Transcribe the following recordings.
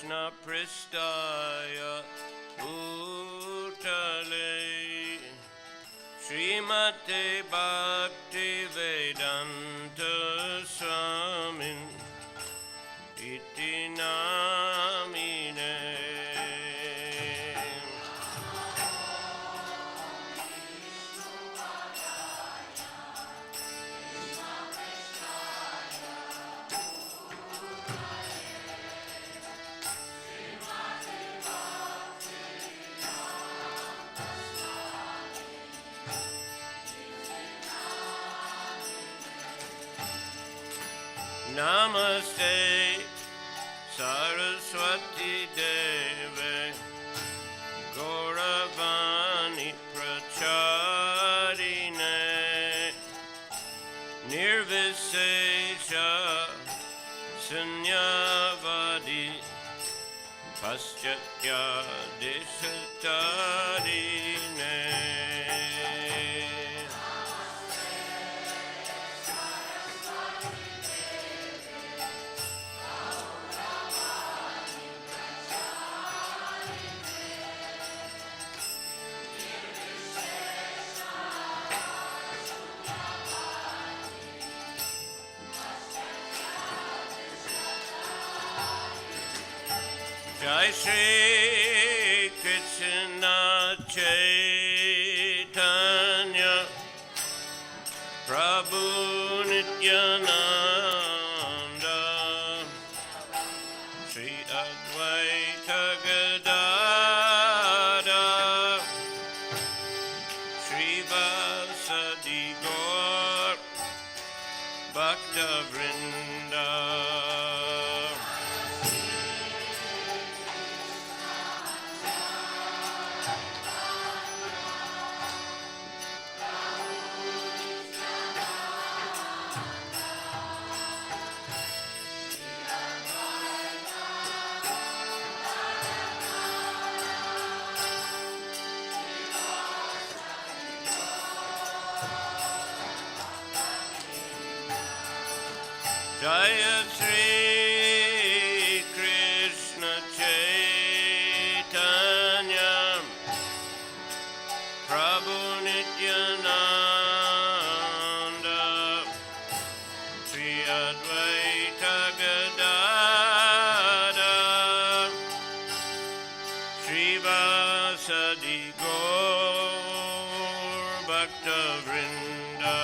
Krishna Pristaya Bhutale Srimate Bhakti Vedanta Swamin Iti Namine. Namaste Saraswati Deve Gauravani Pracharine Nirvisesha Sunyavadi Paschatya Deshatarine. Jai Shri Krishna Chaitanya Prabhu Nityananda Shri Advaita Gadadhar Shri Vasadi Gaur Bhakta Vrinda. Jaya Shri Krishna Chaitanya Prabhu Nityananda Shri Advaita Gadadhar Shri Vasadi Gaur Bhakta Vrinda.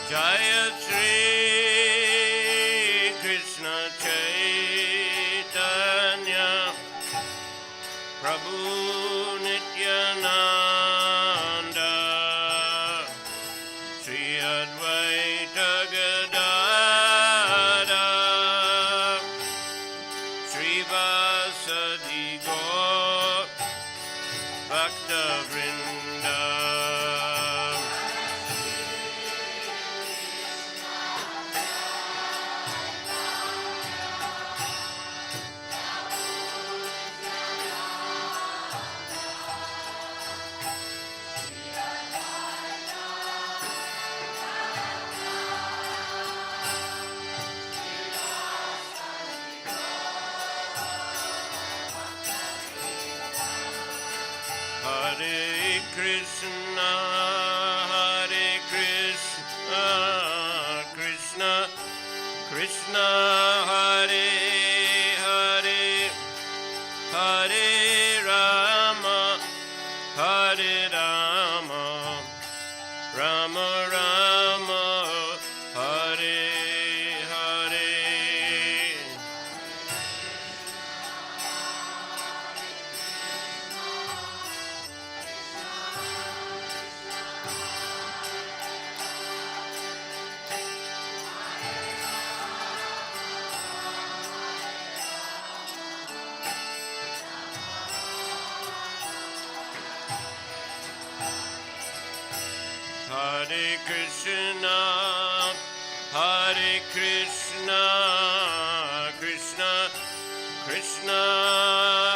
Jaya Shri Krishna Chaitanya Prabhu Nityananda Shri Advaita Gadadhar Shri Vasadi Gaur Bhakta Vrinda. Hare Krishna, Hare Krishna, Krishna Krishna, Hare Hare, Hare Rama, Hare Rama, Rama Rama, Hare Hare. Krishna, Hare Krishna, Krishna Krishna,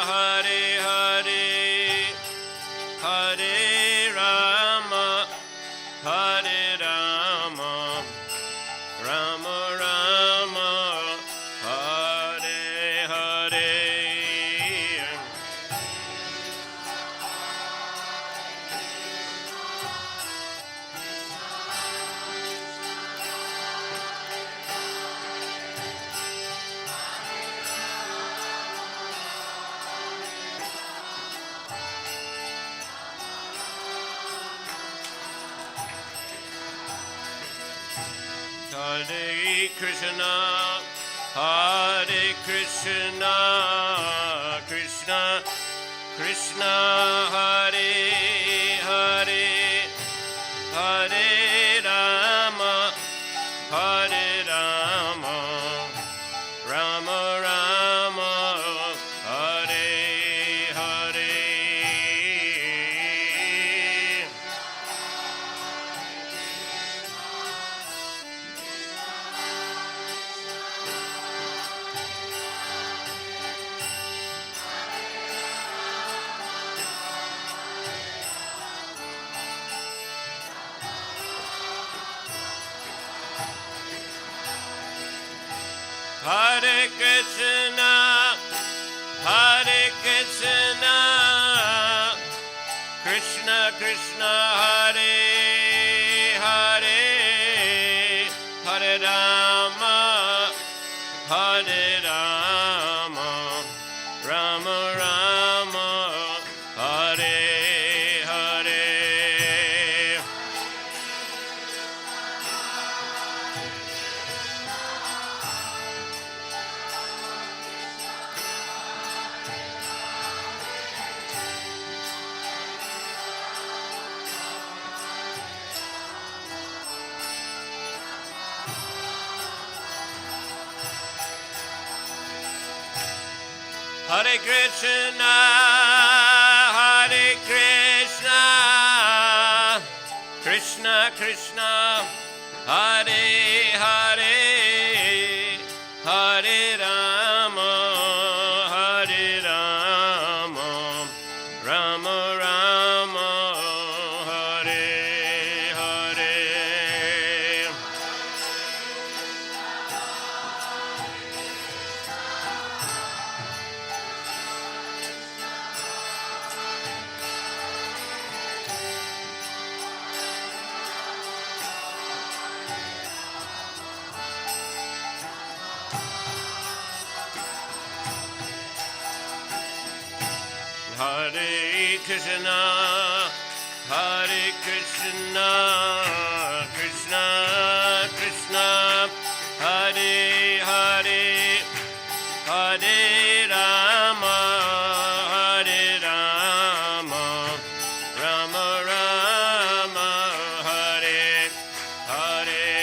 Hare Hare, Hare Rama, Hare Rama, Rama Rama, Hare Hare. Hare Krishna, Hare Krishna, Krishna Krishna, Hare Hare, Hare Rama, Hare Rama, Rama Rama, Hare Hare. Hare Krishna, Hare Krishna, Krishna Krishna, Hare Hare, Hare Rama, Hare Rama, Rama Rama, Hare Hare. Hare Krishna, Hare Krishna, Krishna Krishna, Hare Hare, Hare Rama, Hare Rama, Rama Rama, Hare Hare. Hare Krishna, Hare Krishna, Krishna Krishna, Hare Hare, Hare Rama, Hare Rama, Rama Rama, Hare Hare.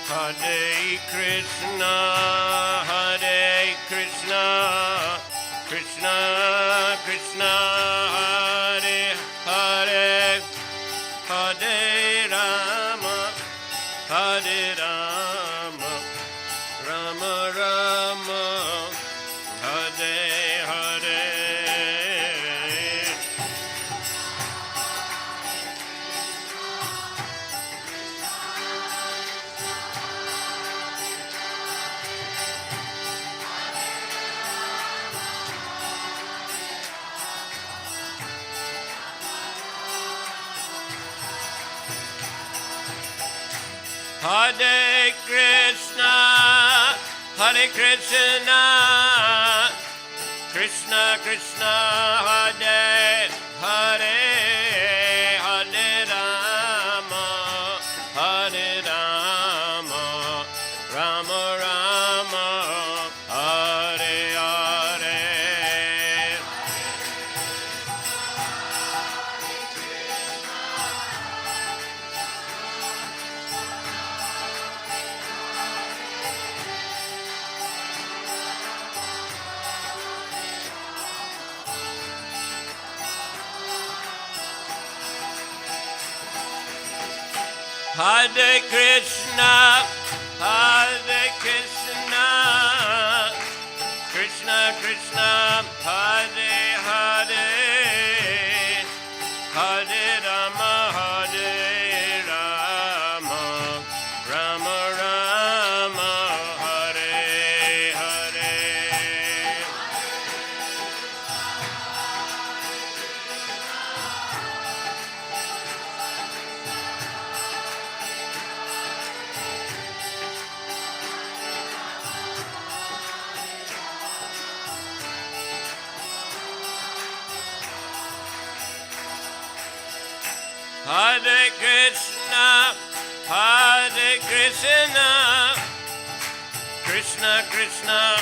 Hare Krishna, Hare Krishna, Krishna Krishna, Hare Hare, Hare Rama, Hare Rama, Rama Rama, Hare Hare. Hare Krishna, Hare Krishna, Krishna Krishna, Hare Hare, Hare Rama, Hare Rama, Rama Rama, Hare Hare. Hare Krishna, Hare Krishna, Krishna Krishna, Hare Hare, Hare Rama, Hare Rama, Rama Rama, Hare Hare. Hare Krishna, Hare Krishna, Krishna Krishna,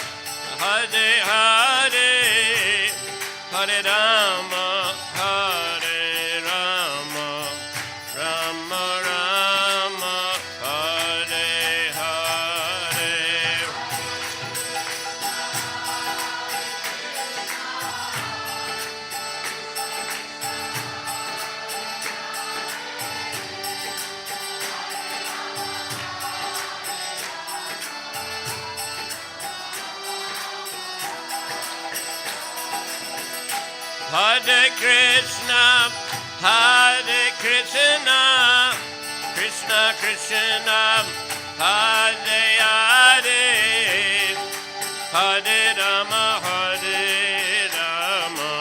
Hare Hare, Hare Rama, Hare Rama, Rama Rama, Hare Hare. Hare Krishna, Hare Krishna, Krishna Krishna, Hare Hare, Hare Rama, Hare Rama,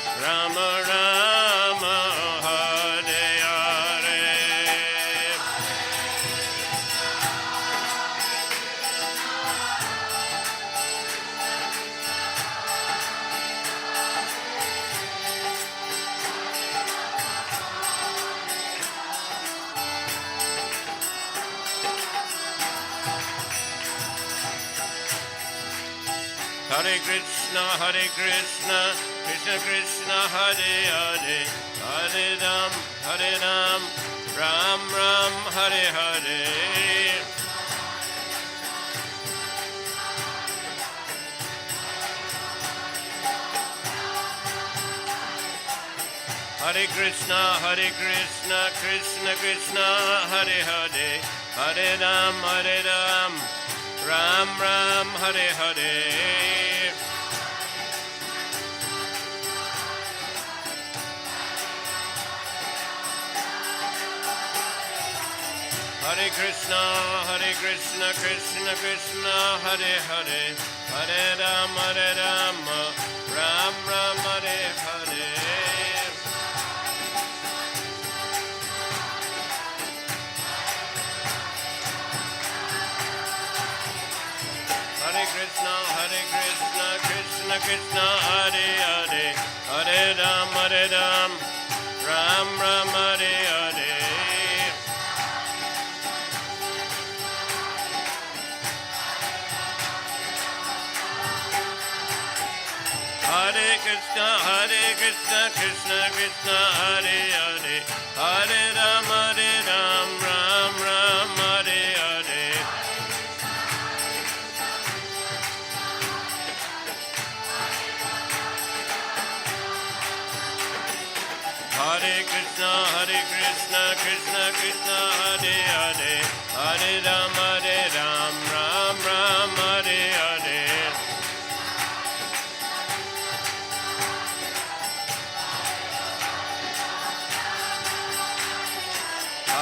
Rama Rama, Hare Hare. Hare Krishna, Krishna Krishna, Hare Hare, Hare Ram, Ram Ram, Hare Hare. Hare Krishna, Krishna Krishna, Hare Hare, Hare Ram, Ram Ram, Hare Hare. Hare Krishna, Krishna Krishna, Hare Hare, Hare Ram, Ram Ram, Hare Hare. Hare Krishna, Krishna Krishna, Hare Hare, Hare Ram, Ram Ram, Hare Hare. Hare Krishna, Krishna Krishna, Hare Hare, Hare Ram, Ram Ram, Hare Hare. Hare Krishna, Krishna Krishna, Hare Hare, Hare Ram, Ram Ram, Hare Hare.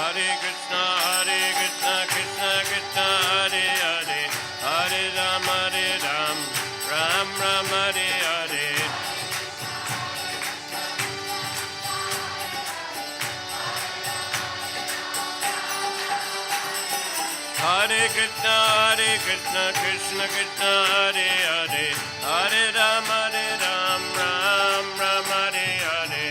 Hare Krishna, Krishna Krishna, Hare Hare, Hare Ram, Ram Ram, Hare Hare. Hare Krishna, Krishna Krishna, Hare Hare, Hare Ram, Ram Ram, Hare Hare.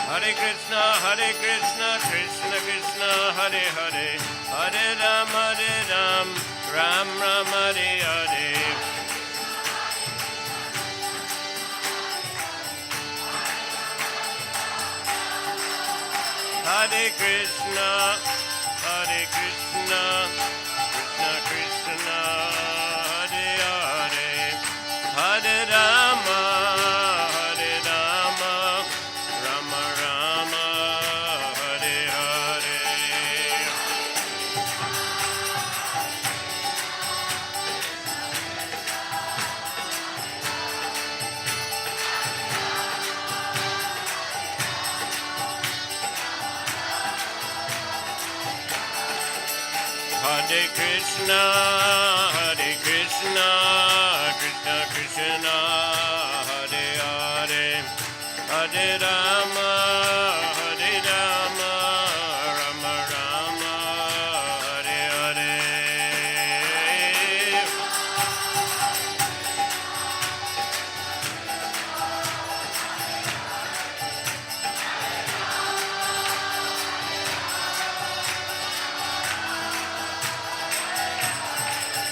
Hare Krishna, Krishna Krishna, Hare Hare, Hare Ram, Ram Ram, Hare Hare. Hare Krishna, Krishna Krishna, Hare Hare, Hare Krishna, Krishna Krishna, Hare Hare, Hare Rama, Rama Rama, Hare Hare.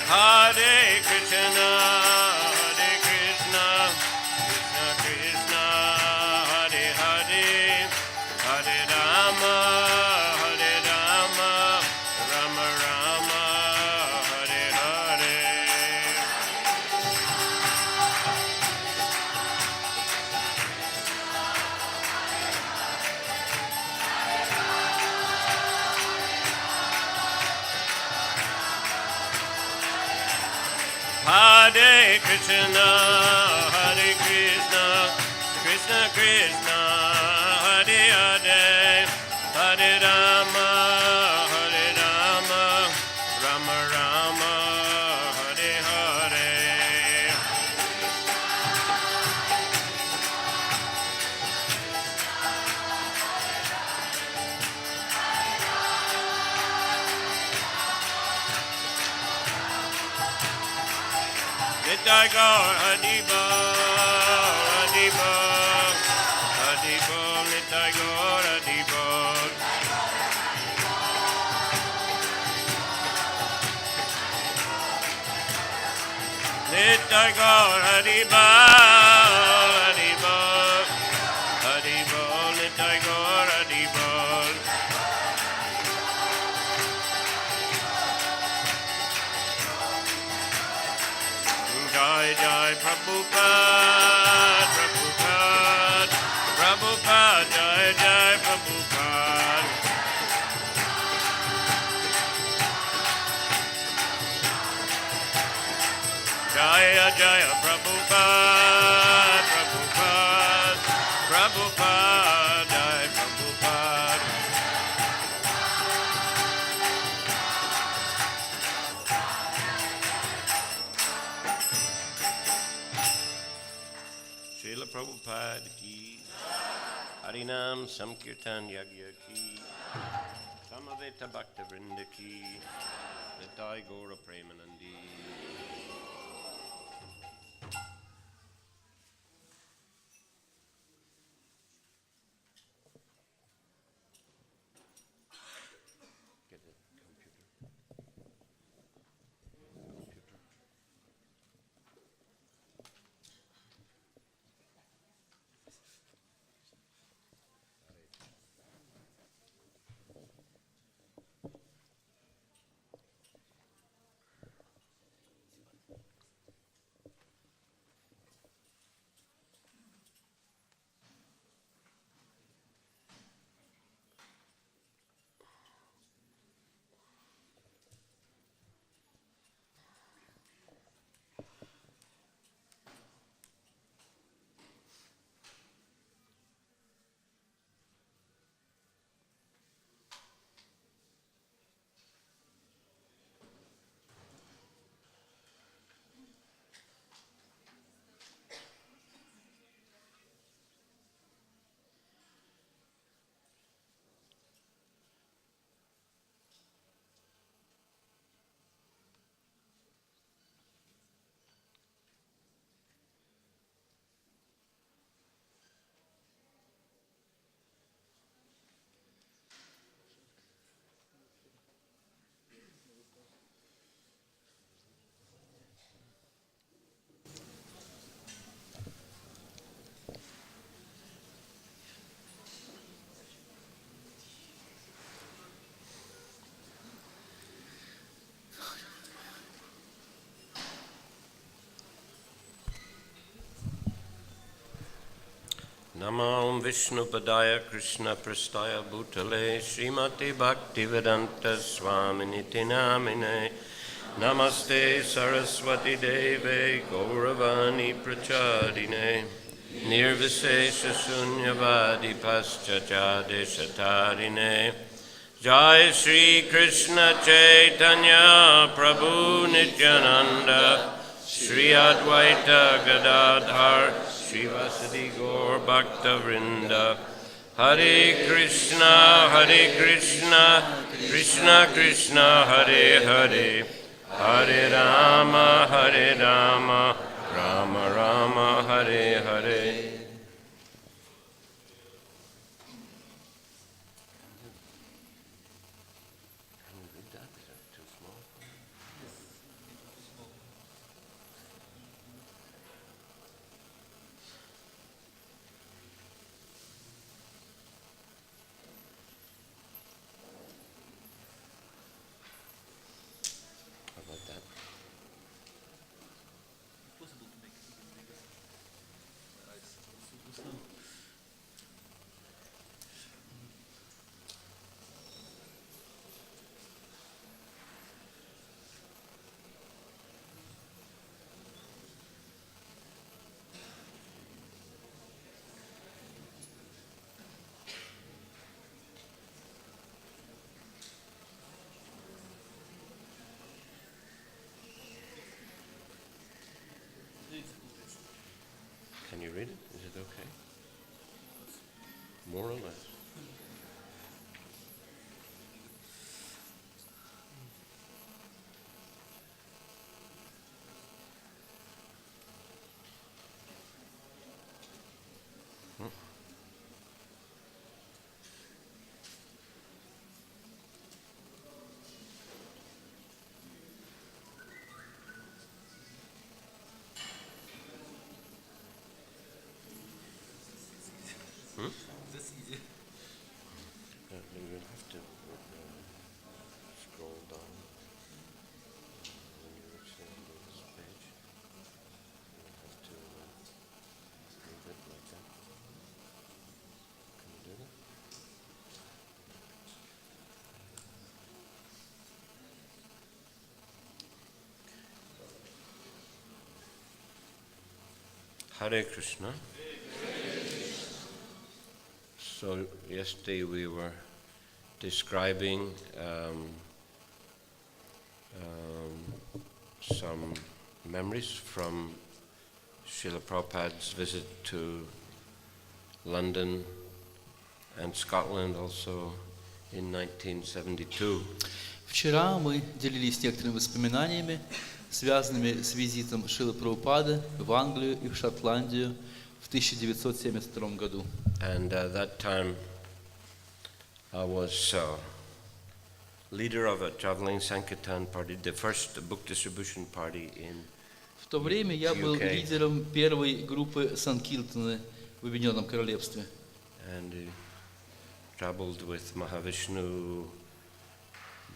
Hare Krishna, Krishna Krishna, Hare Hare, Hare Rama, Rama Rama, Hare Hare. Hare Krishna, Krishna Krishna, Hare Hare, Hare Rama, Rama Rama, Hare Hare. Nitai Gaur Hari Bol, Nitai Gaur Hari Bol. Nitai Gaur Hari Bol, Nitai Gaur Hari Bol. Jai Jai Prabhupada, Prabhupada, Jai Jai Prabhupada. Jaya Jaya Prabhupada, Prabhupada, Jai Prabhupada. Srila Prabhupada ki, Harinam Samkirtan Yagya ki, Samaveta Bhakta Vrinda ki, Nitai Gaura Premanandi. Get the computer. Namo Vishnu Padaya Krishna Prastaya Bhutale Srimati Bhaktivedanta Swaminiti Namine Namaste Saraswati Deve Gauravani Prachadine Nirvisesha Sunyavadi Paschachade Shatarine Jai Shri Krishna Chaitanya Prabhu Nityananda Shri Advaita Gadadhar Srivasadi Gaur Bhakta Vrinda Hare Krishna Krishna Krishna Hare Hare Hare Rama Rama Rama Hare Hare. Can you read it? Is it okay? More or less? That's easy. Then you'll have to scroll down when you reach the end of this page. You'll have to move it like that. Can you do that? Hare Krishna. So yesterday we were describing some memories from Srila Prabhupada's visit to London and Scotland also in 1972. Вчера мы делились некоторыми воспоминаниями, связанными с визитом Шрилы Прабхупады в Англию и в Шотландию в 1972 году. And that time I was leader of a traveling Sankirtan party, the first book distribution party in В то время я был UK. лидером первой группы Санкиртаны в Объединенном Королевстве. And traveled with Prabhavишну,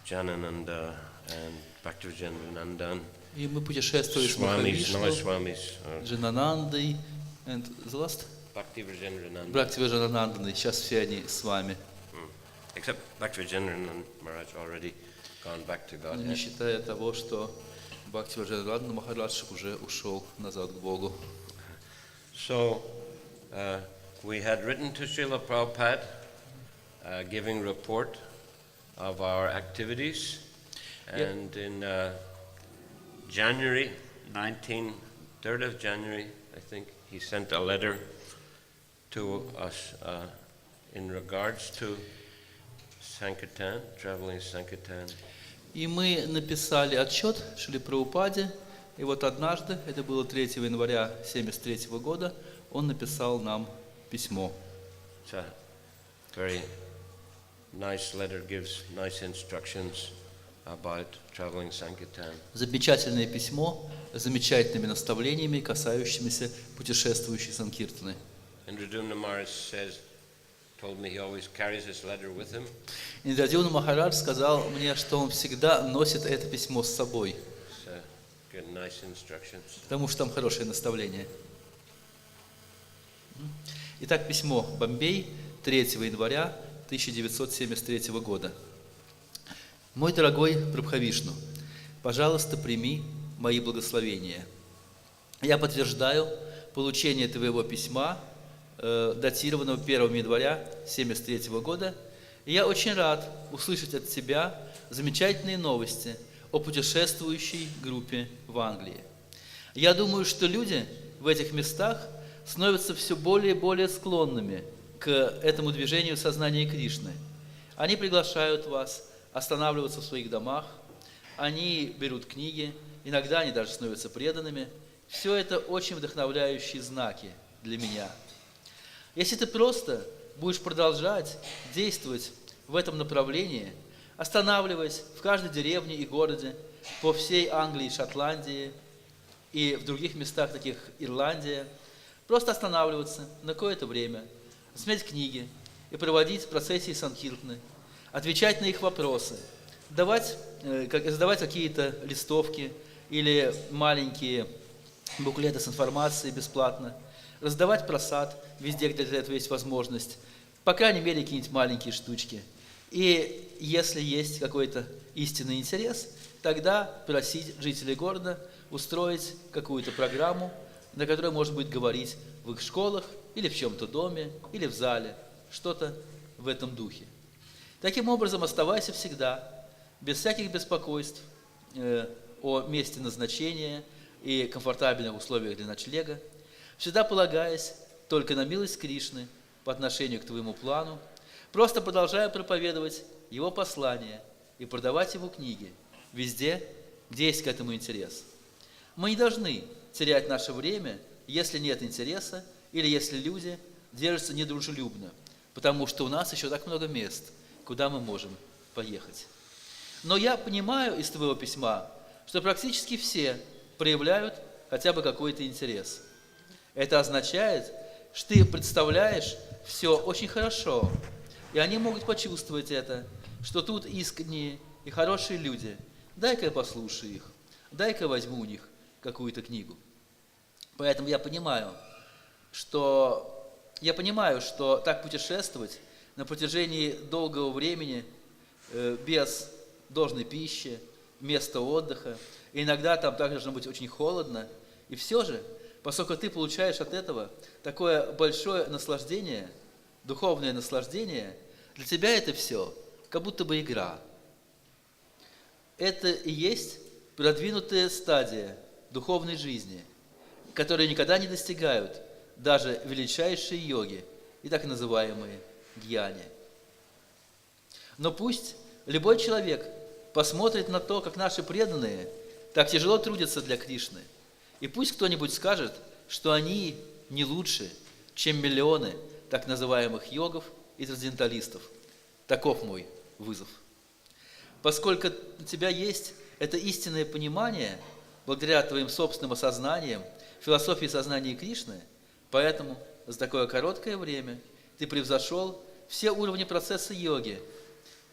Janananda and Bhaktivedanta И мы путешествовали с Swamis, no Прабхавишну, Swamis, Джананандой, and the last? Bhaktivedanta, Прабхавишну. Сейчас все они с вами. except Bhaktivedanta Maharaj already gone back to God. Не считая того, что Бхактивиджананда Махарадж уже ушел назад к Богу. So we had written to Srila Prabhupada giving report of our activities, and in January 3rd of January, I think, he sent a letter to us in regards to Sankirtan, traveling Sankirtan. И мы написали отчет Шриле Прабхупаде, и вот однажды, это было 3 января 1973 года, он написал нам письмо. It's a very nice letter, gives nice instructions about traveling Sankirtan. Замечательное письмо с замечательными наставлениями, касающимися путешествующей Санкиртаны. Indradumna Maharaj told me he always carries this letter with him. Индрадьюна Махарадж сказал мне, что он всегда носит это письмо с собой, It's good, nice instructions. потому что там хорошее наставление. Итак, письмо Бомбей, 3 января 1973 года. Мой дорогой Прабхавишну, пожалуйста, прими мои благословения. Я подтверждаю получение твоего письма, датированного 1 января 1973 года, И я очень рад услышать от тебя замечательные новости о путешествующей группе в Англии. Я думаю, что люди в этих местах становятся все более и более склонными к этому движению сознания Кришны. Они приглашают вас останавливаться в своих домах, они берут книги, иногда они даже становятся преданными. Все это очень вдохновляющие знаки для меня. Если ты просто будешь продолжать действовать в этом направлении, останавливаясь в каждой деревне и городе по всей Англии и Шотландии и в других местах, таких Ирландия, просто останавливаться на какое-то время, смотреть книги и проводить процессии санкиртаны, отвечать на их вопросы, задавать какие-то листовки или маленькие буклеты с информацией бесплатно, раздавать просад везде, где для этого есть возможность, по крайней мере, какие-нибудь маленькие штучки. И если есть какой-то истинный интерес, тогда просить жителей города устроить какую-то программу, на которой можно будет говорить в их школах, или в чем-то доме, или в зале, что-то в этом духе. Таким образом, оставайся всегда, без всяких беспокойств о месте назначения и комфортабельных условиях для ночлега, всегда полагаясь только на милость Кришны по отношению к твоему плану, просто продолжая проповедовать его послание и продавать его книги везде, где есть к этому интерес. Мы не должны терять наше время, если нет интереса или если люди держатся недружелюбно, потому что у нас еще так много мест, куда мы можем поехать. Но я понимаю из твоего письма, что практически все проявляют хотя бы какой-то интерес. Это означает, что ты представляешь все очень хорошо, и они могут почувствовать это, что тут искренние и хорошие люди. Дай-ка я послушаю их, дай-ка я возьму у них какую-то книгу. Поэтому я понимаю, что так путешествовать на протяжении долгого времени без должной пищи, места отдыха, и иногда там также должно быть очень холодно, и все же, поскольку ты получаешь от этого такое большое наслаждение, духовное наслаждение, для тебя это все как будто бы игра. Это и есть продвинутая стадия духовной жизни, которые никогда не достигают даже величайшие йоги и так называемые гьяни. Но пусть любой человек посмотрит на то, как наши преданные так тяжело трудятся для Кришны, и пусть кто-нибудь скажет, что они не лучше, чем миллионы так называемых йогов и трансценденталистов. Таков мой вызов. Поскольку у тебя есть это истинное понимание, благодаря твоим собственным осознаниям, философии сознания Кришны, поэтому за такое короткое время ты превзошел все уровни процесса йоги,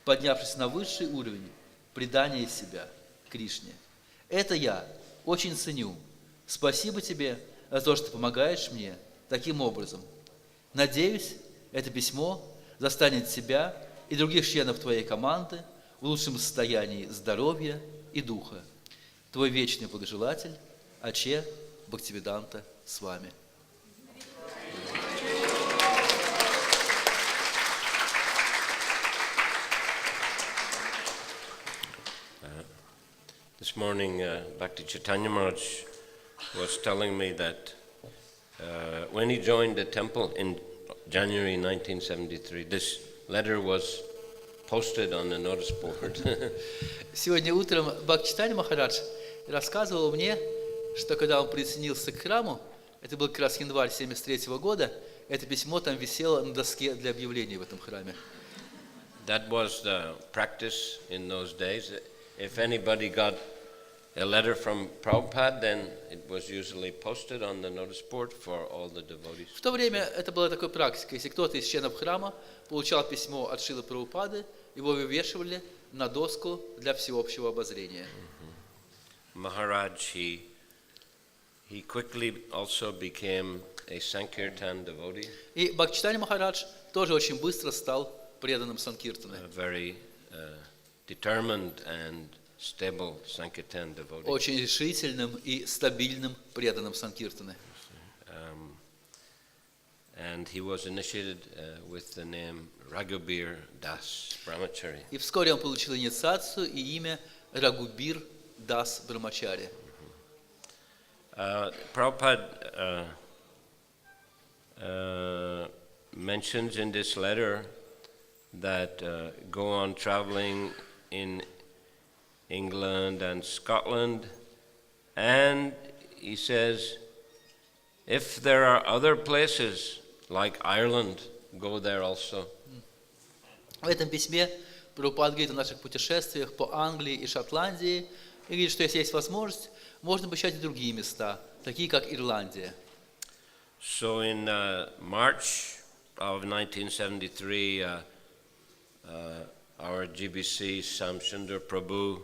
поднявшись на высший уровень предания себя Кришне. Это я очень ценю. Спасибо тебе за то, что помогаешь мне таким образом. Надеюсь, это письмо застанет тебя и других членов твоей команды в лучшем состоянии здоровья и духа. Твой вечный благожелатель Аче Бхактивиданта с вами. This morning, Bhakti Chaitanya Maharaj was telling me that when he joined the temple in January 1973, this letter was posted on the notice board. Сегодня утром Бхакти Чайтанья Махарадж рассказывал мне, что когда он присоединился к храму, это был как раз январь 1973 года, это письмо там висело на доске для объявлений в этом храме. That was the practice in those days. If anybody got a letter from Prabhupada, then it was usually posted on the notice board for all the devotees. В то время это была такой практикой. Если кто-то из членов храма получал письмо от Шрилы Прабхупады, его вывешивали на доску для всеобщего обозрения. Maharaj, he quickly also became a Sankirtan devotee. И Бхакти Чайтанья Махарадж тоже очень быстро стал преданным Санкиртаны. A very determined and stable Sankirtan devotee. Очень решительным и стабильным преданным Санкиртаны. And he was initiated with the name Raghubir Das Brahmachari. И вскоре он получил инициацию и имя Рагубир Дас Брамачари. Prabhupada mentions in this letter that go on traveling in England and Scotland, and he says, if there are other places like Ireland, go there also. В этом письме Прабхупад говорит о наших путешествиях по Англии и Шотландии и говорит, что если есть возможность, можно посещать и другие места, такие как Ирландия. So in March of 1973, our GBC Samsundar Prabhu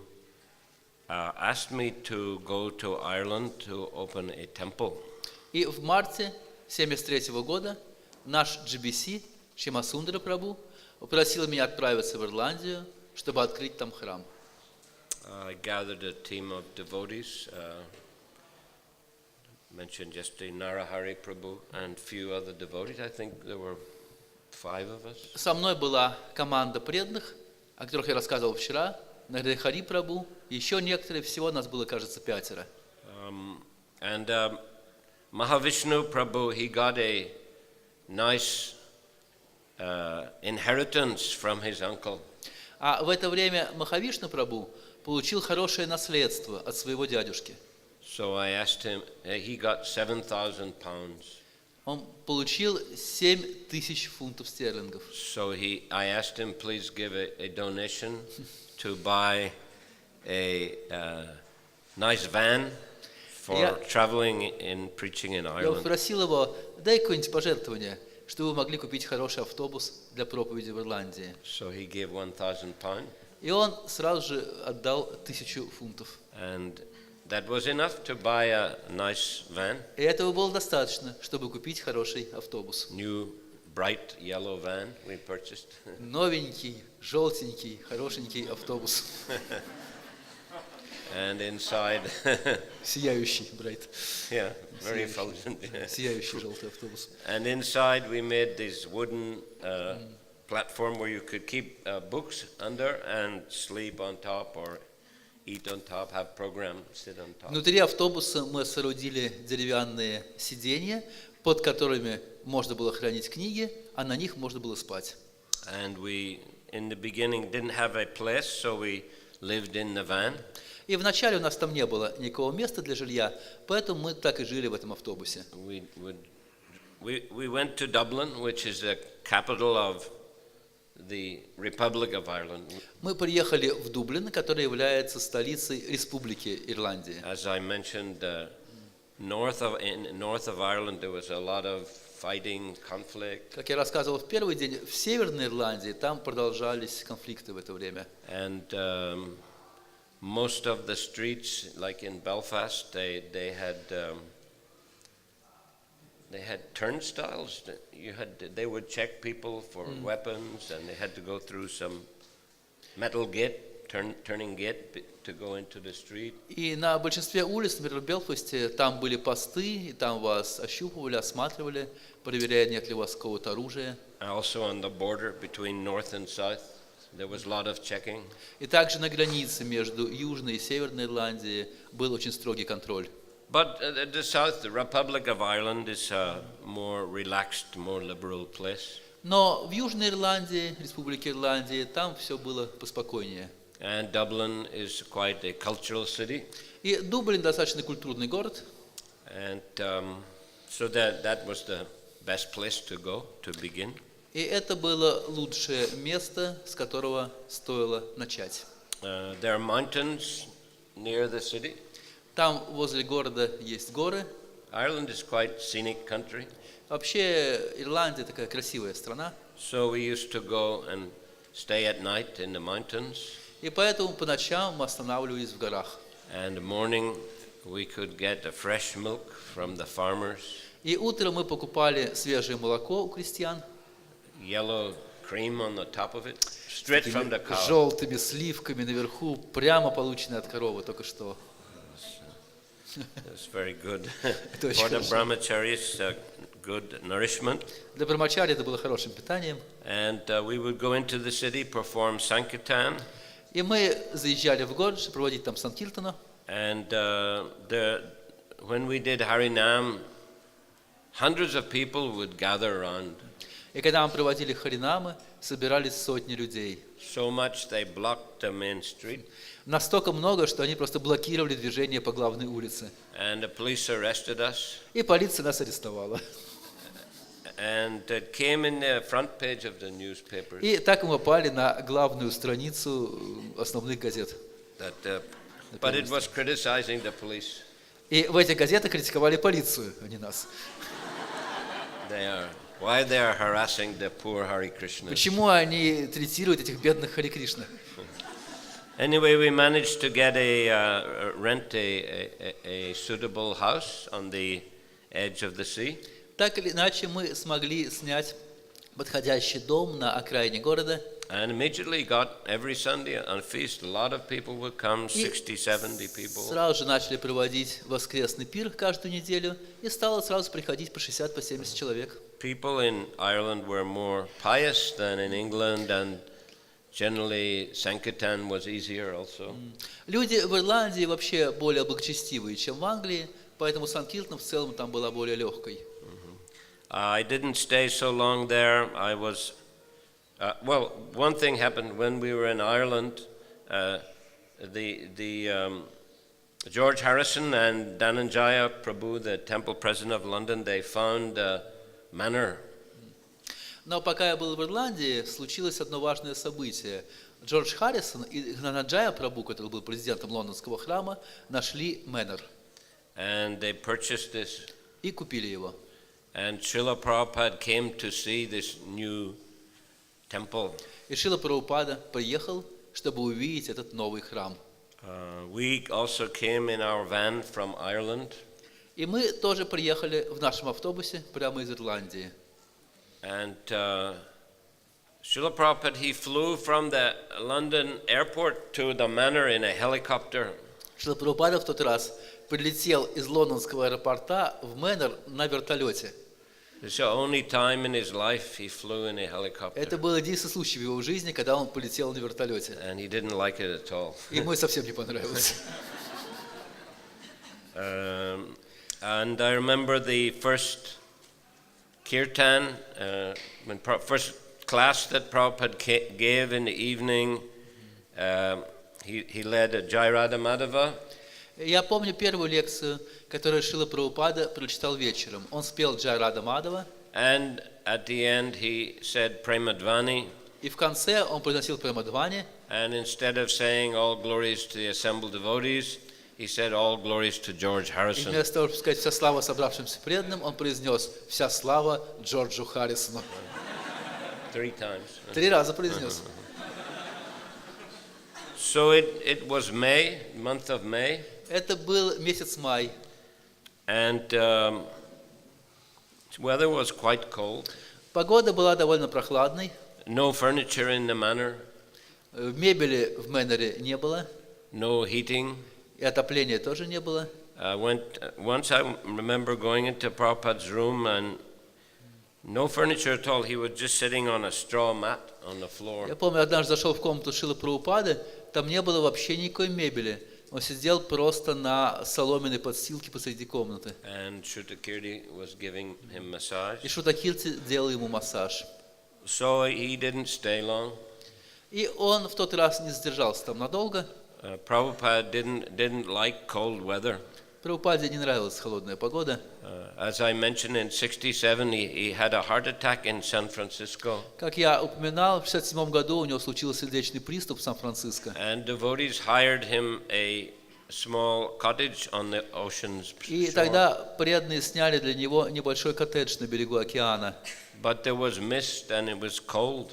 asked me to go to Ireland to open a temple. И в марте 1973 года наш GBC Шимасундара Прабhu попросил меня отправиться в Ирландию, чтобы открыть там храм. I gathered a team of devotees, mentioned yesterday Narahari Prabhu and few other devotees. I think there were 5 of us. Со мной была команда преданных, о которых я рассказывал вчера, Нарахари Прабhu, еще некоторые, всего нас было, кажется, 5. And Mahavishnu Prabhu, he got a nice inheritance from his uncle. А в это время Махавишну Прабhu получил хорошее наследство от своего дядюшки. So I asked him, he got 7,000 pounds. Он получил 7000 фунтов стерлингов. So I asked him, please give a donation to buy a nice van for traveling in preaching in Я Ireland. попросил его, дай какое-нибудь пожертвование, чтобы вы могли купить хороший автобус для проповеди в Ирландии. So he gave 1,000 pounds. И он сразу же отдал 1000 фунтов. And that was enough to buy a nice van. И этого было достаточно, чтобы купить хороший автобус. New bright yellow van we purchased. Новенький, желтенький, хорошенький автобус. And inside, Сияющий, Брайт. yeah, very effulgent. Сияющий желтый автобус. And inside we made this wooden platform where you could keep books under and sleep on top or eat on top, have program, sit on top. Внутри автобуса мы соорудили деревянные сиденья, под которыми можно было хранить книги, а на них можно было спать. And we, in the beginning, didn't have a place, so we lived in the van. И вначале у нас там не было никакого места для жилья, поэтому мы так и жили в этом автобусе. We went to Dublin, which is the capital of the Republic of Ireland. Мы приехали в Дублин, который является столицей Республики Ирландии. As I mentioned, in north of Ireland there was a lot of fighting, conflict. Как я рассказывал в первый день, в Северной Ирландии там продолжались конфликты в это время. And most of the streets, like in Belfast, they had turnstiles. They would check people for weapons, and they had to go through some metal gate, turning gate, to go into the street. И на большинстве улиц, например, в Белфасте, там были посты, и там вас ощупывали, осматривали, проверяя, нет ли у вас какого-то оружия. Also on the border between north and south, there was a lot of checking. И также на границе между Южной и Северной Ирландией был очень строгий контроль. But the south, the Republic of Ireland, is a more relaxed, more liberal place. Но в Южной Ирландии, Республике Ирландии, там все было поспокойнее. And Dublin is quite a cultural city. И Дублин достаточно культурный город. And so that was the best place to go, to begin. И это было лучшее место, с которого стоило начать. There are mountains near the city. Там возле города есть горы. Ireland is quite scenic country. Вообще Ирландия такая красивая страна. So we used to go and stay at night in the mountains. И поэтому по ночам мы останавливались в горах. And in the morning we could get a fresh milk from the farmers. И утром мы покупали свежее молоко у крестьян. Yellow cream on the top of it, straight from the cow. Желтыми сливками наверху, прямо полученные от коровы только что. It's very good. Это очень For the хорошо. brahmacharis, good nourishment. Для брамачари это было хорошим питанием. And we would go into the city, perform Sankirtan. И мы заезжали в город, чтобы проводить там Санкиртану. And when we did Harinam, hundreds of people would gather around. И когда мы проводили харинамы, собирались сотни людей. So much they blocked the main street. Настолько много, что они просто блокировали движение по главной улице. And the police arrested us. И полиция нас арестовала. And it came in the front page of the newspapers И так мы попали на главную страницу основных газет. but it was criticizing the police. И в этих газетах критиковали полицию, а не нас. Why they are harassing the poor Hare Krishnas. Почему они третируют этих бедных Харе Кришна? Anyway, we managed to get rent a suitable house on the edge of the sea. Так или иначе, мы смогли снять подходящий дом на окраине города. And immediately got every Sunday on feast. A lot of people would come, 60, 70 people. Сразу же начали проводить воскресный пир каждую неделю, и стало сразу приходить по 60, по 70 человек. People in Ireland were more pious than in England, and generally Sankirtan was easier also. Люди в Ирландии вообще более благочестивые, чем в Англии, поэтому Санкиртан в целом там была более легкой. I didn't stay so long there. I was, one thing happened when we were in Ireland. George Harrison and Dhananjaya Prabhu, the temple president of London, they found a manor. Но пока я был в Ирландии, случилось одно важное событие. Джордж Харрисон и Дханаджая Прабhu, который был президентом лондонского храма, нашли мэнор And they purchased this. и купили его. And Srila Prabhupada came to see this new temple. И Шрила Прабхупада приехал, чтобы увидеть этот новый храм. We also came in our van from Ireland. И мы тоже приехали в нашем автобусе прямо из Ирландии. And Srila Prabhupada, he flew from the London airport to the manor in a helicopter. Шрила Прабхупада в тот раз прилетел из лондонского аэропорта в Мэннер на вертолете. It's the only time in his life he flew in a helicopter. Это был единственный случай в его жизни, когда он полетел на вертолете. And he didn't like it at all. Ему совсем не понравилось. And I remember the first kirtan, first class that Prabhupada gave in the evening. He led a Jai Radha Madhava. Я помню первую лекцию, которую Шрила Прабхупада прочитал вечером. Он спел Джай Рада Мадхава. And at the end he said Premadvani. И в конце он произносил Премадвани. And instead of saying all glories to the assembled devotees, he said all glories to George И Harrison. вместо того, чтобы сказать «вся слава собравшимся преданным», он произнес «вся слава Джорджу Харрисону». 3 times. 3 раза произнес. So it was May, month of May. Это был месяц май. And weather was quite cold. Погода была довольно прохладной. No furniture in the manor. Мебели в Мэннере не было. No heating. И отопления тоже не было. Once I remember going into Prabhupada's room and no furniture at all. He was just sitting on a straw mat on the floor. Я помню, однажды зашел в комнату Шрилы Прабхупады, там не было вообще никакой мебели. Он сидел просто на соломенной подстилке посреди комнаты. And Shrutakirti was giving him massage. И Шрутакирти делал ему массаж. So he didn't stay long. И он в тот раз не задержался там надолго. Prabhupada didn't like cold weather. Прабхупаде не нравилась холодная погода. As I mentioned, in '67 he had a heart attack in San Francisco. Как я упоминал, в 1967 году у него случился сердечный приступ в Сан-Франциско. And devotees hired him a small cottage on the ocean's И shore. тогда преданные сняли для него небольшой коттедж на берегу океана. But there was mist and it was cold.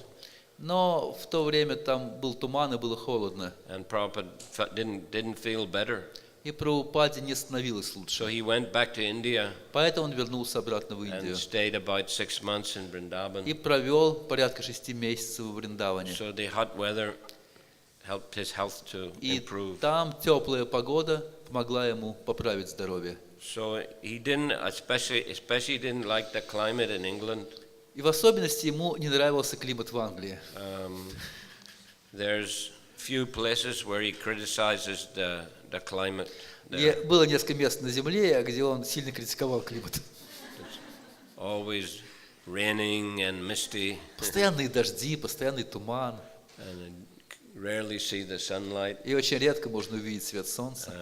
Но в то время там был туман и было холодно. And Prabhupada didn't feel better. И Прабхупаде не становилось So лучше. he went back to India Поэтому он вернулся обратно в and Индию. stayed about 6 months in Vrindavan. И провел порядка 6 месяцев в Вриндаване. So the hot weather helped his health to И improve. там теплая погода помогла ему поправить здоровье. So he didn't, especially didn't like the climate in England. И в особенности ему не нравился климат в Англии. There's few places where he criticizes the climate. И было несколько мест на Земле, где он сильно критиковал климат. It's always raining and misty, Постоянные дожди, постоянный туман. and rarely see the sunlight. И очень редко можно увидеть свет солнца.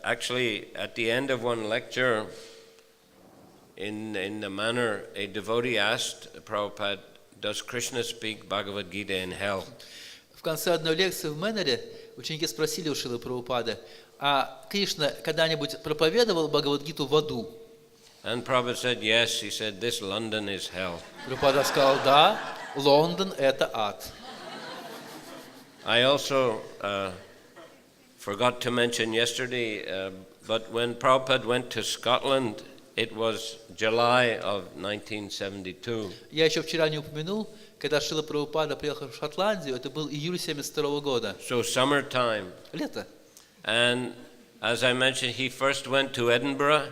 Actually, at the end of one lecture, in the manner a devotee asked Prabhupada, "Does Krishna speak Bhagavad Gita in hell?" В конце одной лекции в Мэннере ученики спросили у Шрилы Прабхупады, а Кришна когда-нибудь проповедовал Бхагавад-гиту в аду? And Prabhupada said, "Yes." He said, "This London is hell." Прабхупада сказал, да, Лондон – это ад. I also forgot to mention yesterday, but when Prabhupada went to Scotland, it was July of 1972. Я еще вчера не упомянул, когда Шрила Прабхупада приехал в Шотландию, это был июль 1972 года, So summertime. лето. And as I mentioned, he first went to Edinburgh,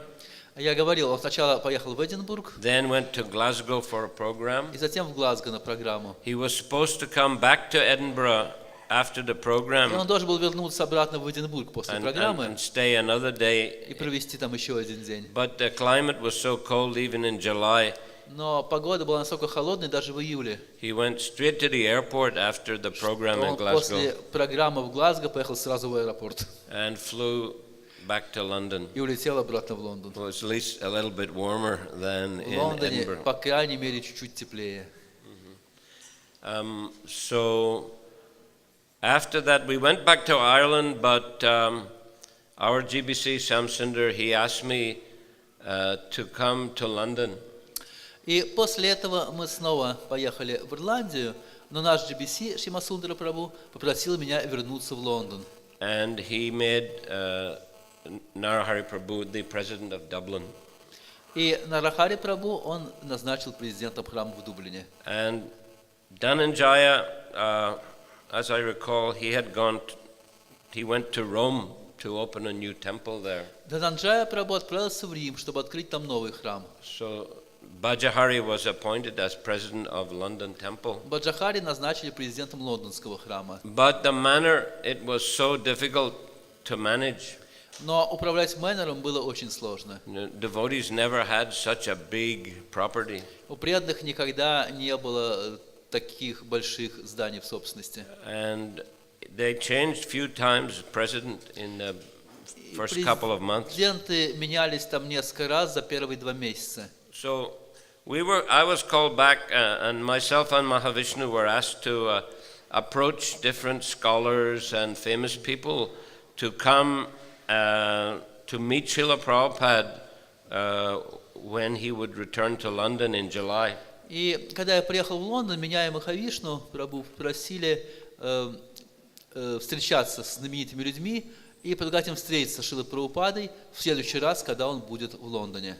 Я говорил, он сначала поехал в Эдинбург, then went to Glasgow for a program. и затем в Глазго на программу. He was supposed to come back to Edinburgh after the И program он должен был вернуться обратно в Эдинбург после программы and stay another и day. провести там еще один день. But the climate was so cold even in July. Но погода была настолько холодной даже в июле, He went straight to the airport after the program in он после Glasgow программы в Глазго поехал сразу в аэропорт and flew back to London. и улетел обратно в Лондон. It was at least a little bit warmer than В in Лондоне, Edinburgh. по крайней мере, чуть-чуть теплее. So after that, we went back to Ireland, but our GBC Samsunder, he asked me to come to London. И после этого мы снова поехали в Ирландию, но наш GBC, Шимасундара Прабhu, попросил меня вернуться в Лондон. And he made Narahari Prabhu the president of Dublin. И Нарахари Прабhu он назначил президентом храма в Дублине. And Dhananjaya, as I recall, he went to Rome to open a new temple there. Дhananjaya Прабhu отправился в Рим, чтобы открыть там новый храм. So Bajahari was appointed as president of London Temple. Баджахари назначили президентом лондонского храма. But the manner, it was so difficult to manage. Но управлять Мэннером было очень сложно. Devotees never had such a big property. У преданных никогда не было таких больших зданий в собственности. And they changed few times president in the first couple of months. Президенты менялись там несколько раз за первые 2 месяца. So I was called back, and myself and Mahavishnu were asked to approach different scholars and famous people to come to meet Srila Prabhupada when he would return to London in July. И когда я приехал в Лондон, меня и Махавишну Прабху просили встречаться с знаменитыми людьми и предлагать им встретиться с Шрилой Прабхупадой в следующий раз, когда он будет в Лондоне.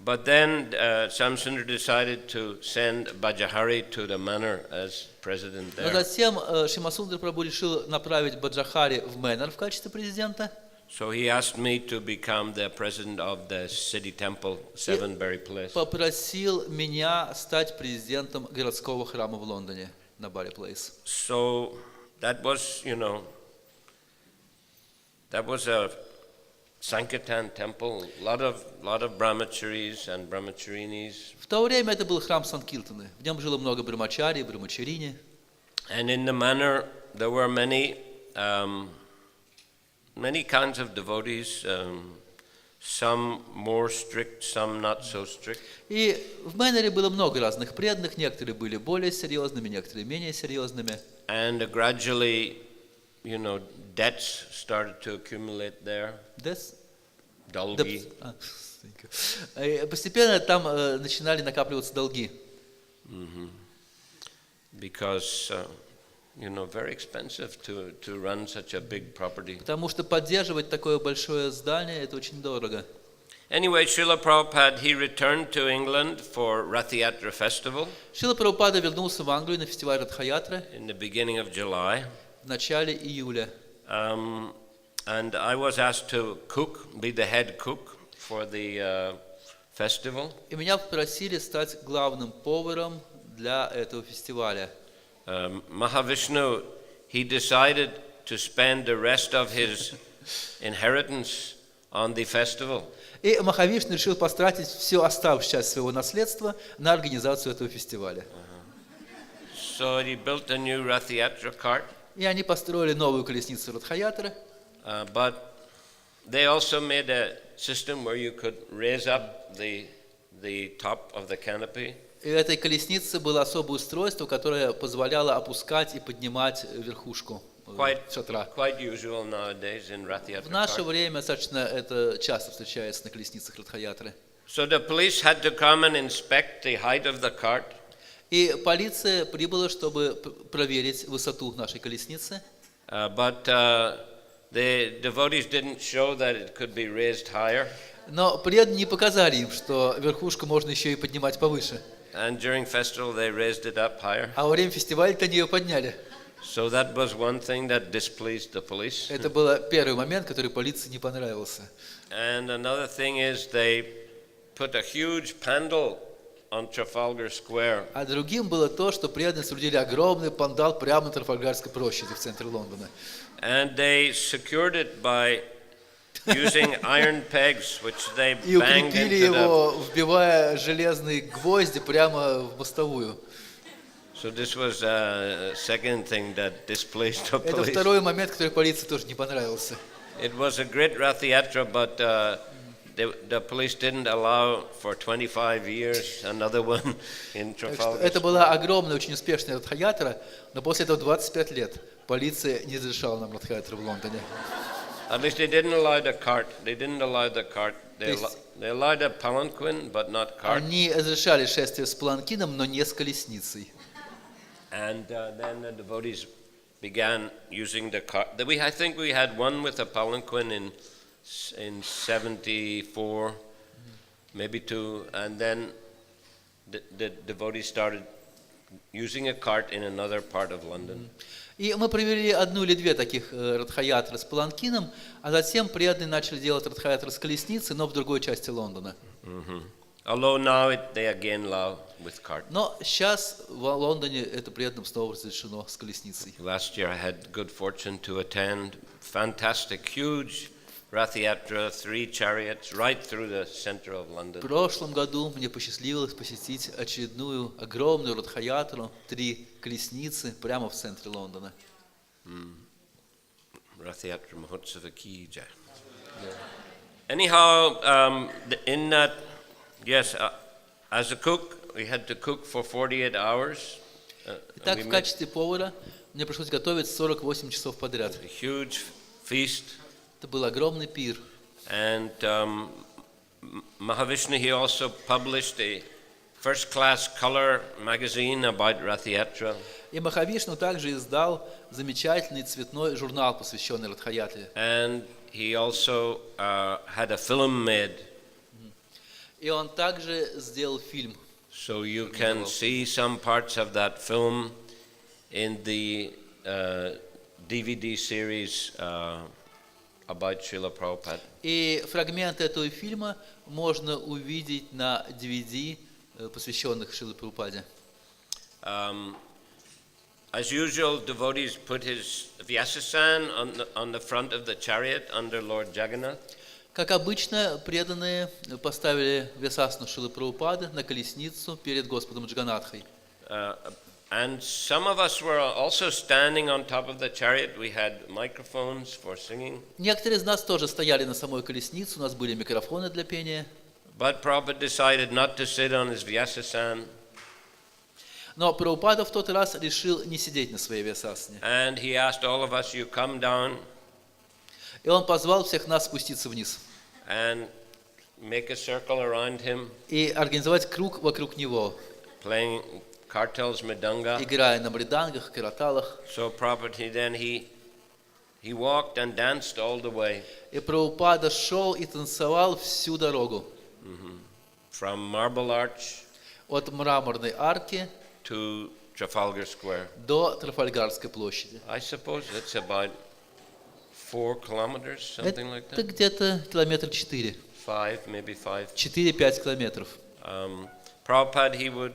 But then Samsundar decided to send Bajahari to the manor as president Но there. затем Шимасундар Прабху решил направить Баджахари в Мэннер в качестве президента. So he asked me to become the president of the city temple, Sevenbury Place. Попросил меня стать президентом городского храма в Лондоне на Барри Плейс. So that was, that was a Sankirtan temple, lot of brahmacharis and brahmacharinis. В то время это был храм Санкиртаны. В нем жило много брамачари, брамачарини. And in the manor there were many kinds of devotees, some more strict, some not so strict. И в Мэннере было много разных преданных, некоторые были более серьезными, некоторые менее серьезными. And gradually, debts started to accumulate there. Долги. И постепенно там начинали накапливаться долги. Because, very expensive to run such a big property. Потому что поддерживать такое большое здание это очень дорого. Anyway, Srila Prabhupada, he returned to England for Rath Yatra festival Шрила Прабхупада вернулся в Англию на фестиваль Радха-ятры in the beginning of July. в начале июля. And I was asked to be the head cook for the festival. И меня попросили стать главным поваром для этого фестиваля. Mahavishnu, he decided to spend the rest of his inheritance on the festival. И Махавишну решил потратить все оставшуюся часть своего наследства на организацию этого фестиваля. So he built a new Rath Yatra cart, И они построили новую колесницу Радхаятры. but they also made a system where you could raise up the top of the canopy. И в этой колеснице было особое устройство, которое позволяло опускать и поднимать верхушку шатра. Quite usual nowadays in Rath Yatra В наше cart. время достаточно это часто встречается на колесницах Радхаятры. So the police had to come and inspect the height of the cart. И полиция прибыла, чтобы проверить высоту нашей колесницы. But the devotees didn't show that it could be raised higher. Но преданные не показали им, что верхушку можно еще и поднимать повыше. And during festival they raised it up higher. А во время фестиваля-то они ее подняли. So that was one thing that displeased the police. Это был первый момент, который полиции не понравился. And another thing is they put a huge pandal on Trafalgar Square. А другим было то, что преданные соорудили огромный пандал прямо на Трафальгарской площади в центре Лондона. And they secured it by using iron pegs, which they И banged укрепили into the... его, вбивая железные гвозди прямо в мостовую. So this was a second thing that displeased the Это police. второй момент, который полиции тоже не понравился. It was a great Rath Yatra, but the police didn't allow for 25 years another one in Так что Trafalgar это Square. была огромная, очень успешная Радхаятра, но после этого 25 лет полиция не разрешала нам Радхаятру в Лондоне. At least they didn't allow the cart. They didn't allow the cart. They, То есть- they allowed a palanquin, but not cart. Они разрешали шествие с паланкином, но не с колесницей. And then the devotees began using the cart. I think we had one with a palanquin in 74, maybe two, and then the devotees started using a cart in another part of London. И мы провели одну или две таких Радхаятры с паланкином, а затем преданные начали делать Радхаятры с колесницей, но в другой части Лондона. Although now they again allow with cart. Но сейчас в Лондоне это преданным снова разрешено с колесницей. Last year I had good fortune to attend fantastic, huge Rath Yatra, 3 chariots right through the center of В London. прошлом году мне посчастливилось посетить очередную огромную Радхаятру, 3 колесницы прямо в центре Лондона. Rath Yatra Mahotsava ki jai. Anyhow, in that, yes, as a cook, we had to cook for 48 hours. Итак, We в made качестве повара мне пришлось готовить 48 часов подряд. a huge feast, Это был огромный пир. and Mahavishnu, he also published a first-class color magazine about Rath Yatra. И Махавишну также издал замечательный цветной журнал, посвященный Радхаятре. And he also had a film made, И он также сделал фильм. so you can see some parts of that film in the DVD series about Srila Prabhupada. И фрагменты этого фильма можно увидеть на DVD, посвященных Шриле Прабхупаде. As usual, devotees put his Vyasasan on the front of the chariot under Lord Jagannath. Как обычно, преданные поставили Вьясасану Шрилы Прабхупады на колесницу перед Господом Джаганатхой. And some of us were also standing on top of the chariot. We had microphones for singing. Некоторые из нас тоже стояли на самой колеснице, у нас были микрофоны для пения. But Prabhupada decided not to sit on his Vyasasan, Но Прабхупада в тот раз решил не сидеть на своей Вьясасане. and he asked all of us, you come down И он позвал всех нас спуститься вниз and make a circle around him, и организовать круг вокруг него, playing kartals, mridanga. играя на мридангах, караталах. So Prabhupada, then he walked and danced all the way И Прабхупада шел и танцевал всю дорогу. from Marble Arch От Мраморной арки to Trafalgar Square. до Трафальгарской площади. I suppose it's about 4 kilometers, something like Это that. где-то километр 4. 5, maybe 5. 4-5 километров. Prabhupada, he would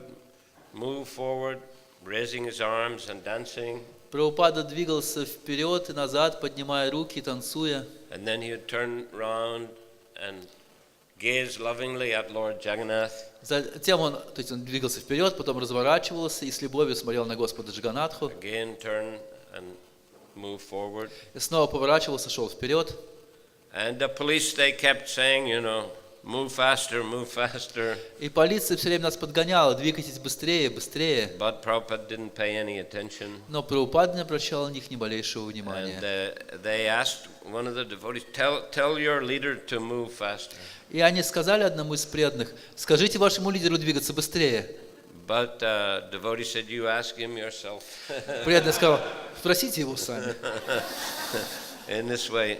move forward, raising his arms and dancing, Прабхупада двигался вперед и назад, поднимая руки, танцуя. and then he would turn around and gaze lovingly at Lord Jagannath. Затем он двигался вперед, потом разворачивался и с любовью смотрел на Господа Джаганатху. Again, turn and move forward. И снова поворачивался, шел вперед. And the police, they kept saying, move faster, move faster. И полиция все время нас подгоняла, двигайтесь быстрее, быстрее. But Prabhupada didn't pay any attention. Но Прабхупада не обращал на них ни малейшего And внимания. they asked one of the devotees, tell your leader to move faster. И они сказали одному из преданных: скажите вашему лидеру двигаться быстрее. But devotee said, you ask him yourself. Преданный сказал: спросите его сами. In this way,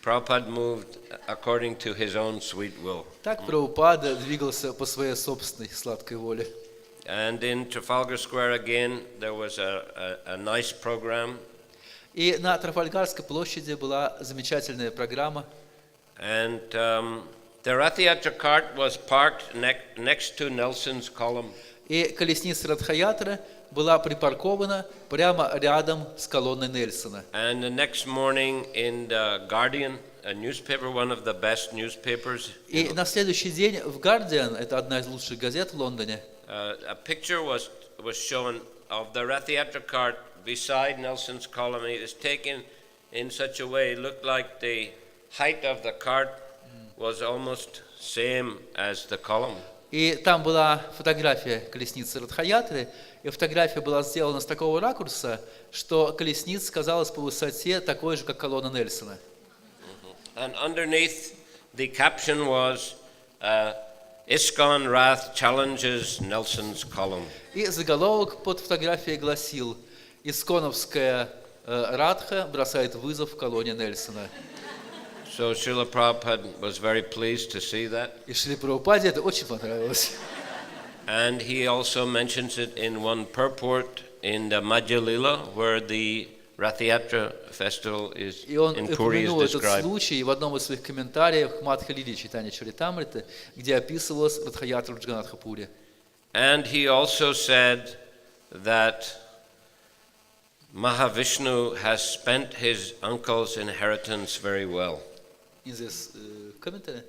Prabhupada moved according to his own sweet will. Так Прабхупада двигался по своей собственной сладкой воле. And in Trafalgar Square again, there was a nice program. И на Трафальгарской площади была замечательная программа. And the Rath-yatra cart was parked next to Nelson's column. И колесница Радха-ятры была припаркована прямо рядом с колонной Нельсона. And the next morning in the Guardian, a newspaper, one of the best newspapers, И на следующий день в Guardian, это одна из лучших газет в Лондоне, a picture was shown of the Rath-yatra cart beside Nelson's column. It was taken in such a way, it looked like the height of the cart was almost same as the column. и там была фотография колесницы Радха-ятры, и фотография была сделана с такого ракурса, что колесница казалась по высоте такой же, как колонна Нельсона. And underneath the caption was, ISKCON Rath challenges Nelson's column. И заголовок под фотографией гласил: «Исконовская Радха бросает вызов колонне Нельсона». So Srila Prabhupada was very pleased to see that. И Шриле Прабхупаде это очень понравилось. And he also mentions it in one purport in the Madhya Lila, where the Rath-yatra festival is И он in Puri is упомянул этот described. случай в одном из своих комментариев к Мадха-лиле читания Чаритамриты, где описывалась Радха-ятра в Джаганатха-пуре. And he also said that Mahavishnu has spent his uncle's inheritance very well. In this commentary?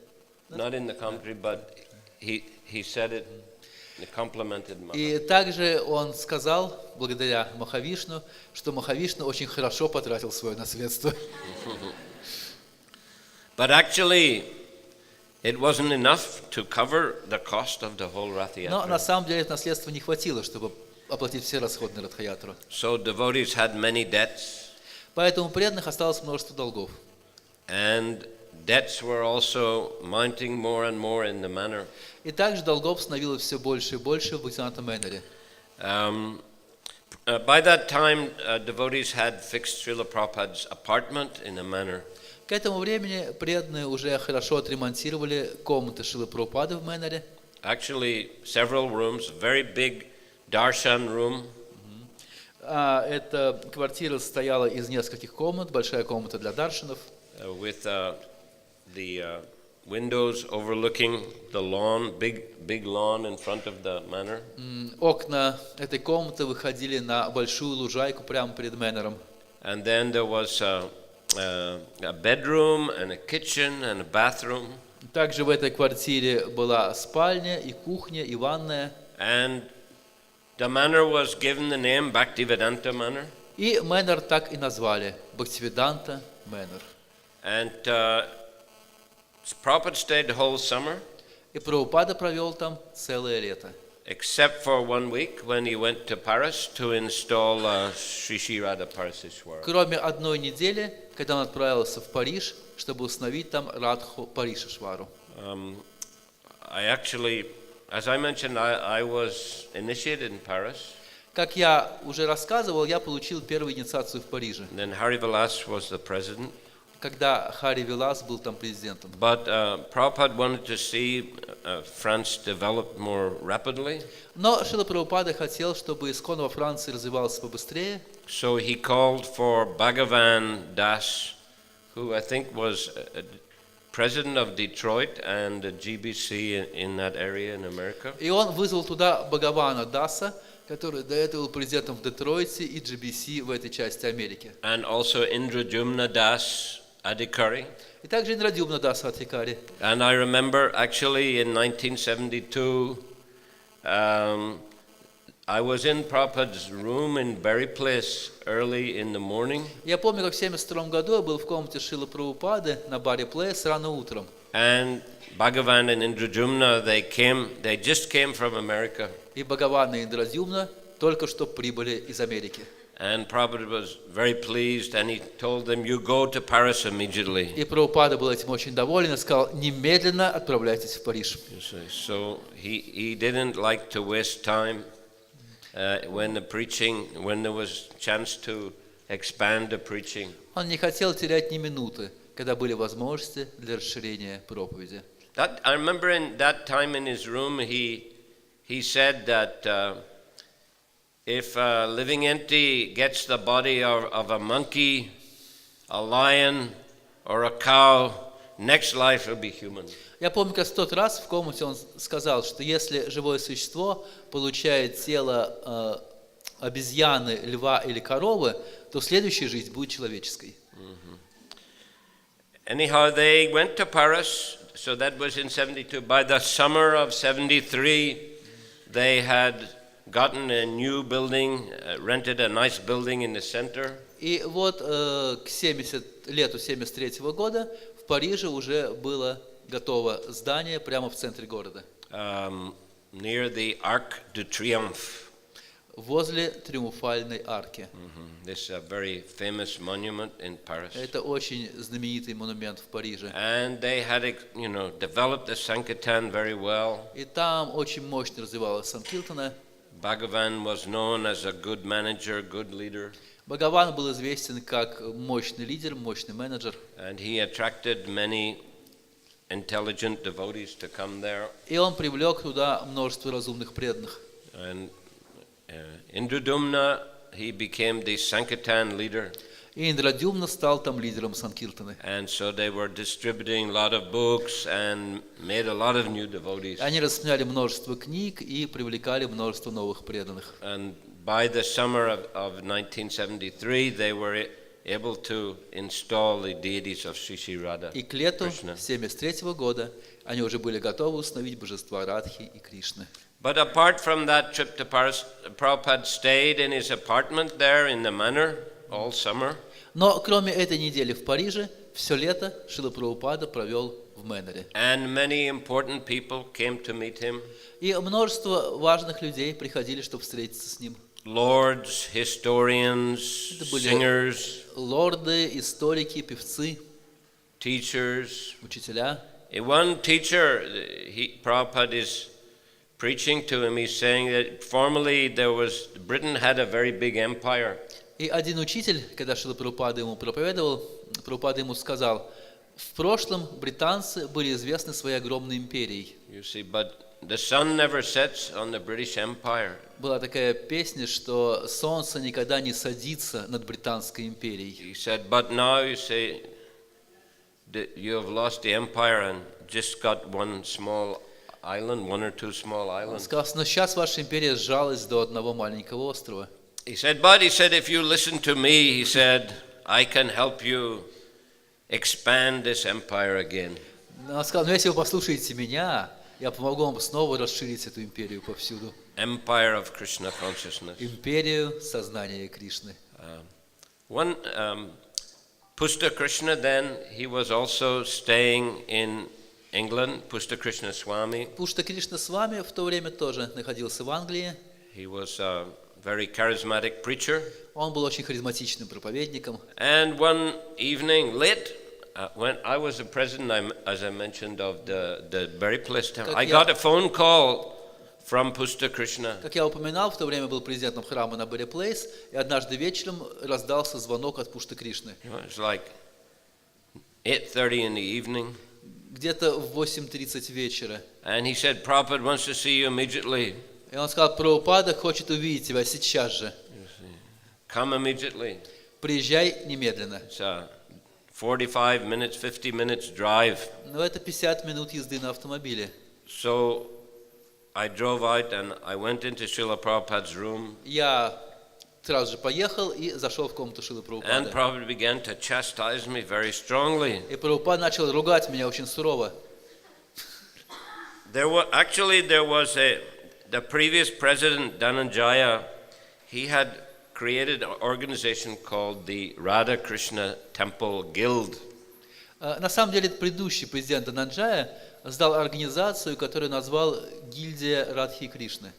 Not in the commentary, but he said it, he complimented Mahavishnu. И также он сказал, благодаря Махавишну, что Махавишну очень хорошо потратил свое наследство. But actually, it wasn't enough to cover the cost of the whole Но Rath-yatra. на самом деле это наследство не хватило, чтобы оплатить все расходы на Радха-ятру. So devotees had many debts, Поэтому у преданных осталось множество долгов. and debts were also mounting more and more in the manor. И также долгов становилось все больше и больше в Бхактивинода Мэннере. By that time, devotees had fixed Srila Prabhupada's apartment in the manor. К этому времени преданные уже хорошо отремонтировали комнаты Шрилы Прабхупады в Мэннере. Actually, several rooms, very big darshan room, Эта квартира состояла из нескольких комнат, большая комната для даршанов, with the windows overlooking the lawn, big lawn in front of the manor. Окна этой комнаты выходили на большую лужайку прямо перед Мэннером. And then there was a bedroom and a kitchen and a bathroom. Также в этой квартире была спальня, и кухня, и ванная. And the manor was given the name Bhaktivedanta Manor. И Мэннер так и назвали – Бхактивиданта Мэннер. And Prabhupada stayed the whole summer, И Прабхупада провел там целое лето. except for 1 week when he went to Paris to install Sri Sri Radha Parasishwara. Кроме одной недели, когда он отправился в Париж, чтобы установить там Радху Паришешвару. I actually, as I mentioned, I was initiated in Paris. Как я уже рассказывал, я получил первую инициацию в Париже, And then Hari Vilas was the president. когда Хари Вилас был там президентом. But Prabhupada wanted to see France develop more rapidly. Но Шрила Прабхупада хотел, чтобы ИСККОН во Франции развивался побыстрее. So he called for Bhagavan Das, who I think was president of Detroit and the GBC in that area in America. И он вызвал туда Бхагавана Даса, который до этого был президентом в Детройте и GBC в этой части Америки. And also Indradyumna Das Adhikari. И также Индрадюмна Даса Адхикари. And I remember actually in 1972, I was in Prabhupada's room in Berry Place early in the morning. Я помню, как в 1972 году я был в комнате Шрилы Прабхупады на баре Плейс рано утром. And Bhagavan and Indradyumna, they just came from America. И Бхагаван и Индрадюмна только что прибыли из Америки. And Prabhupada was very pleased and he told them, you go to Paris immediately. И Прабхупада был этим очень доволен и сказал, немедленно отправляйтесь в Париж. So he didn't like to waste time when there was chance to expand the preaching. Он не хотел терять ни минуты, когда были возможности для расширения проповеди. I remember in that time in his room, he said that if a living entity gets the body of a monkey, a lion, or a cow, next life will be human. Я помню, как в тот раз в комнате он сказал, что если живое существо получает тело обезьяны, льва или коровы, то следующая жизнь будет человеческой. Anyhow, they went to Paris, so that was in 72. By the summer of 73, they had gotten a new building, rented a nice building in the center. И вот к лету 73 года в Париже уже было готово здание прямо в центре города. Near the Arc de Triomphe. Возле Триумфальной арки. This is a very famous monument in Paris. Это очень знаменитый монумент в Париже. And they had, developed the Sankirtan very well. И там очень мощно развивалась Санкиртана. Bhagavan was known as a good manager, good leader. Бхагаван был известен как мощный лидер, мощный менеджер. And he attracted many intelligent devotees to come there. И он привлек туда множество разумных преданных. And Indradyumna, he became the Sankirtan leader. И Индрадюмна стал там лидером Санкиртаны. And so they were distributing a lot of books and made a lot of new devotees. Они распространяли множество книг и привлекали множество новых преданных. And by the summer of 1973, they were able to install the deities of Sri Sri Radha. И к лету 1973 года они уже были готовы установить божества Радхи и Кришны. But apart from that trip to Paris, Prabhupada stayed in his apartment there in the manor all summer. Но кроме этой недели в Париже, все лето Шрила Прабхупада провел в Мэннере. And many important people came to meet him. И множество важных людей приходили, чтобы встретиться с ним. Lords, historians, singers, лорды, историки, певцы, teachers. учителя. One teacher, Prabhupada is preaching to him, he's saying that formerly Britain had a very big empire. И один учитель, когда Шрила Прабхупада ему проповедовал, Прабхупада ему сказал, в прошлом британцы были известны своей огромной империей. You see, but the sun never sets on the British Empire. Была такая песня, что солнце никогда не садится над британской империей. He said, but now you say that you have lost the empire and just got one small island, one or two small Он islands. сказал, но сейчас ваша империя сжалась до одного маленького острова. He said, but if you listen to me, he said, I can help you expand this empire again. Он сказал, но если вы послушаете меня, я помогу вам снова расширить эту империю повсюду. Empire of Krishna consciousness. Империю сознания Кришны. Pushta Krishna then, he was also staying in England, Pushta Krishna Swami. Пушта Кришна Свами в то время тоже находился в Англии. He was a very charismatic preacher. Он был очень харизматичным проповедником. And one evening late, when I was the president, as I mentioned, of the Berry Place town, I got a phone call from Pushta Krishna. Как я упоминал, в то время был президентом храма на Берри Плейс, и однажды вечером раздался звонок от Пушты Кришны. It was like 8:30 in the evening. Где-то в 8:30 вечера. And he said, Prabhupada wants to see you immediately. И он сказал, Прабхупада хочет увидеть тебя сейчас же. come immediately. Приезжай немедленно. It's a 45 minutes, 50 minutes drive. Но это 50 минут езды на автомобиле. So I drove out and I went into Srila Prabhupada's room Я сразу же поехал и зашел в комнату Шрилы and Прабхупады. Prabhupada began to chastise me very strongly. И Прабхупада начал ругать меня очень сурово. There was the previous president, Dhananjaya, he had created an organization called the Radha Krishna Temple Guild. На самом деле, предыдущий президент Дhananjaya создал организацию, которую назвал «Гильдия Радхи и Кришны».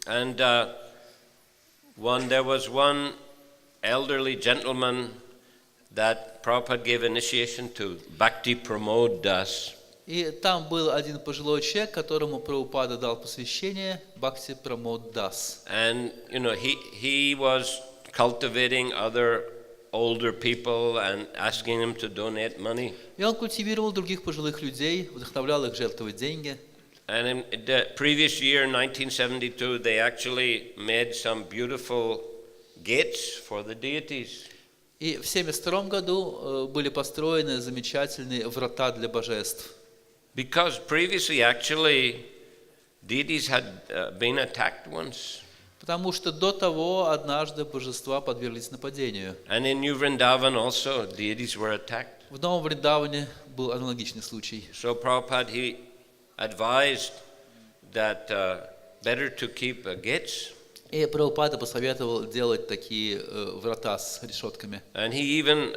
And there was one elderly gentleman that Prabhupada gave initiation to, Bhakti Pramod Das. И там был один пожилой человек, которому Прабхупада дал посвящение, Бхакти Прамод Дас. And, he was cultivating other older people and asking them to donate money. И он культивировал других пожилых людей, вдохновлял их жертвовать деньги. And in the previous year, 1972, they actually made some beautiful gates for the deities. И в 1972 году были построены замечательные врата для божеств. Because previously, actually, deities had been attacked once. Потому что до того однажды божества подверглись нападению. And in New Vrindavan also, deities were attacked. В Новом Вриндаване был аналогичный случай. So Prabhupada, he advised that better to keep gates. И Прабхупада посоветовал делать такие врата с решетками. And he even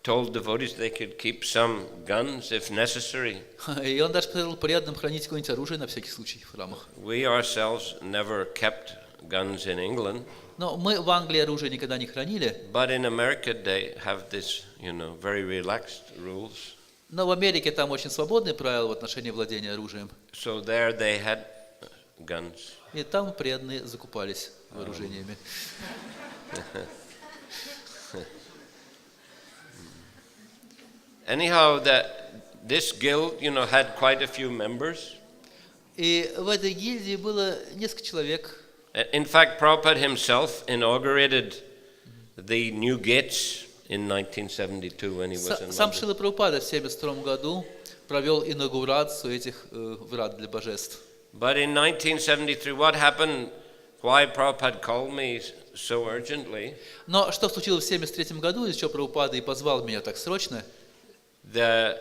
told devotees they could keep some guns if necessary. И он даже посоветовал преданным хранить какое-нибудь оружие на всякий случай в храмах. We ourselves never kept guns in England. Но мы в Англии оружие никогда не хранили. But in America they have this, very relaxed rules. Но в Америке там очень свободные правила в отношении владения оружием. So there they had guns. И там преданные закупались вооружениями. Anyhow, this guild, had quite a few members. И в этой гильдии было несколько человек. In fact, Prabhupada himself inaugurated the new gates in 1972 when he was in Сам London. Шрила Прабхупада в 1972 году провел инаугурацию этих врат для божеств. But in 1973, what happened? Why Prabhupada called me so urgently? Но что случилось в 1973 году, из-за чего Прабхупада и позвал меня так срочно? There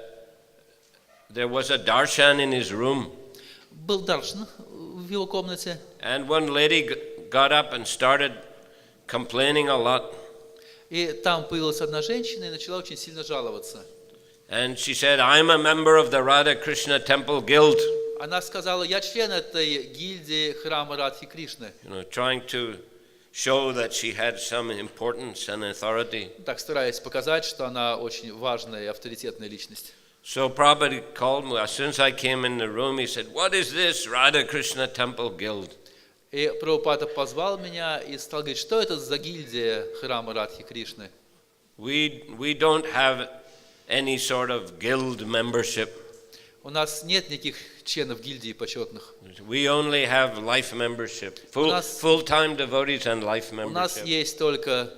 was a darshan in his room. Был даршан в его комнате. And one lady got up and started complaining a lot. И там появилась одна женщина и начала очень сильно жаловаться. And she said, I'm a member of the Radha Krishna Temple Guild. Она сказала, я член этой гильдии храма Радхи Кришны. Trying to show that she had some importance and authority. Так стараясь показать, что она очень важная и авторитетная личность. So Prabhupada called me. As soon as I came in the room, he said, what is this Radha Krishna Temple Guild? И Прабхупада позвал меня и стал говорить, что это за гильдия храма Радхи Кришны? We don't have any sort of guild membership. У нас нет никаких членов гильдии почетных. We only have life membership, full-time devotees and life У нас membership. есть только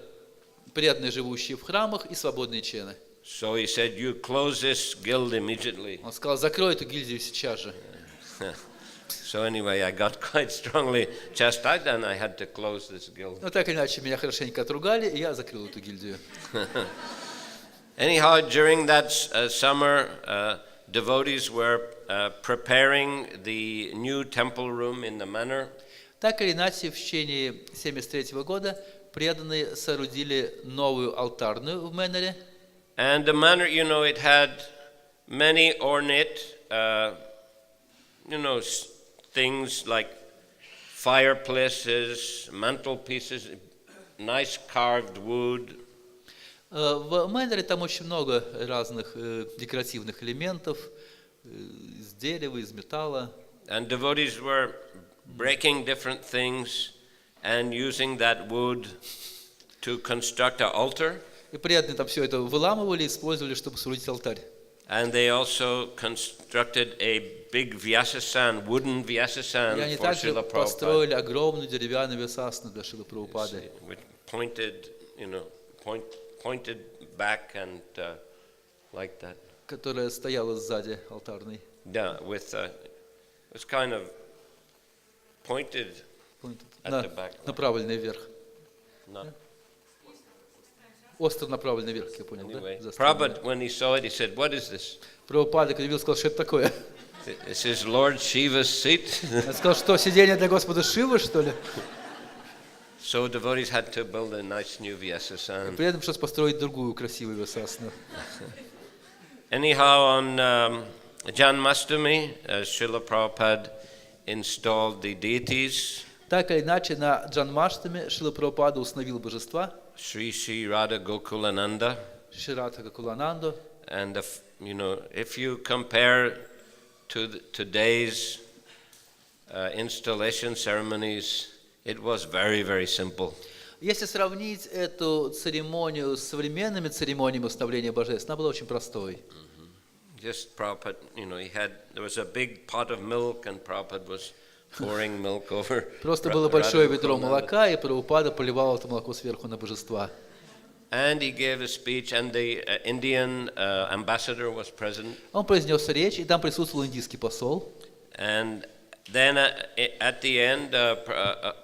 преданные, живущие в храмах, и свободные члены. So he said, you close this guild immediately. Он сказал, закрой эту гильдию сейчас же. So anyway, I got quite strongly chastised and I had to close this guild. Но так или иначе, меня хорошенько отругали, и я закрыл эту гильдию. Anyhow, during that summer, devotees were preparing the new temple room in the manor. Так или иначе, в течение 1973 года преданные соорудили новую алтарную в Мэннере. And the manor, it had many ornate, things like fireplaces, mantelpieces, nice carved wood. В Мэннере там очень много разных декоративных элементов из дерева, из металла. And devotees were breaking different things and using that wood to construct an altar. И преданные там все это выламывали, использовали, чтобы соорудить алтарь. And they also constructed a big Vyasasan, wooden И Vyasasan они for также Srila Prabhupada. построили огромную деревянную вьясасану для Шрилы Прабхупады. pointed, pointed back and like that. которая стояла сзади алтарной. Yeah, with it's kind of pointed at the back. Направленный вверх. Not. Остро направленный вверх, я понял, Anyway, да? Prabhupada, when he saw it, he said, "What is this?" Прабхупада, когда видел, сказал, что это такое? This is Lord Shiva's seat. Он сказал, что сиденье для Господа Шивы, что ли? So devotees had to build a nice new Vyasasana. При этом пришлось построить другую красивую висасану. Anyhow, on Janmashtami, Srila Prabhupada installed the deities, Так или иначе, на Джанмаштами Шрила Прабхупада установил божества, Sri Sri Radha Gokulananda, Ширадха Гакулананду. and if you compare to today's installation ceremonies, it was very, very simple. Если сравнить эту церемонию с современными церемониями установления божеств, она была очень простой. Just Prabhupada, there was a big pot of milk, and Prabhupada was pouring milk over. Просто было большое ведро молока, и Прабхупада поливал это молоко сверху на божества. And he gave a speech, and the Indian ambassador was present. Он произнес речь, и там присутствовал индийский посол. And then at the end,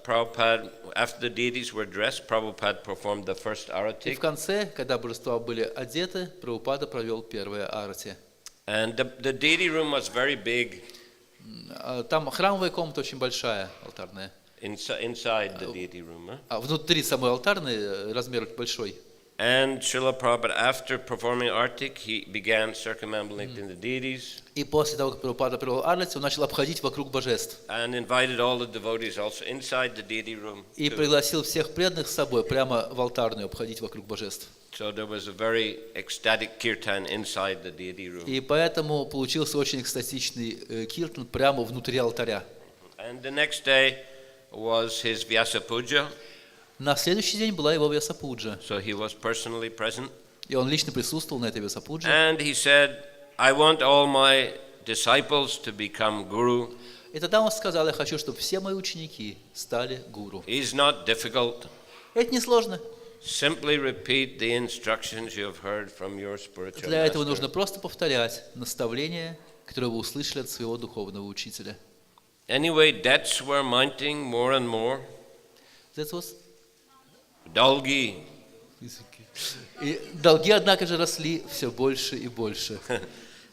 Prabhupada, after the deities were dressed, Prabhupada performed the first И arati. в конце, когда божества были одеты, Прабхупада провел первое арати. And the deity room was very big Там храмовая комната очень большая, алтарная. inside the deity room. Huh? А внутри самой алтарной размер большой. And Srila Prabhupada, after performing artik, he began circumambulating the deities И после того, как Прабхупада провел арати, он начал обходить вокруг божеств. and invited all the devotees also inside the deity room. И пригласил всех преданных с собой прямо в алтарную обходить вокруг божеств. So there was a very ecstatic kirtan inside the deity room. И поэтому получился очень экстатичный киртан прямо внутри алтаря. And the next day was his Vyasa Puja, На следующий день была его Вьясапуджа. so he was personally present. И он лично присутствовал на этой Вьясапудже. And he said, "I want all my disciples to become guru. И тогда он сказал, я хочу, чтобы все мои ученики стали гуру. It's not difficult. Это несложно. Simply repeat the instructions you have heard from your spiritual Для этого master." нужно просто повторять наставления, которые вы услышали от своего духовного учителя. Anyway, debts were mounting more and more. Это вот- Dalgi. И долги, однако же, росли все больше и больше.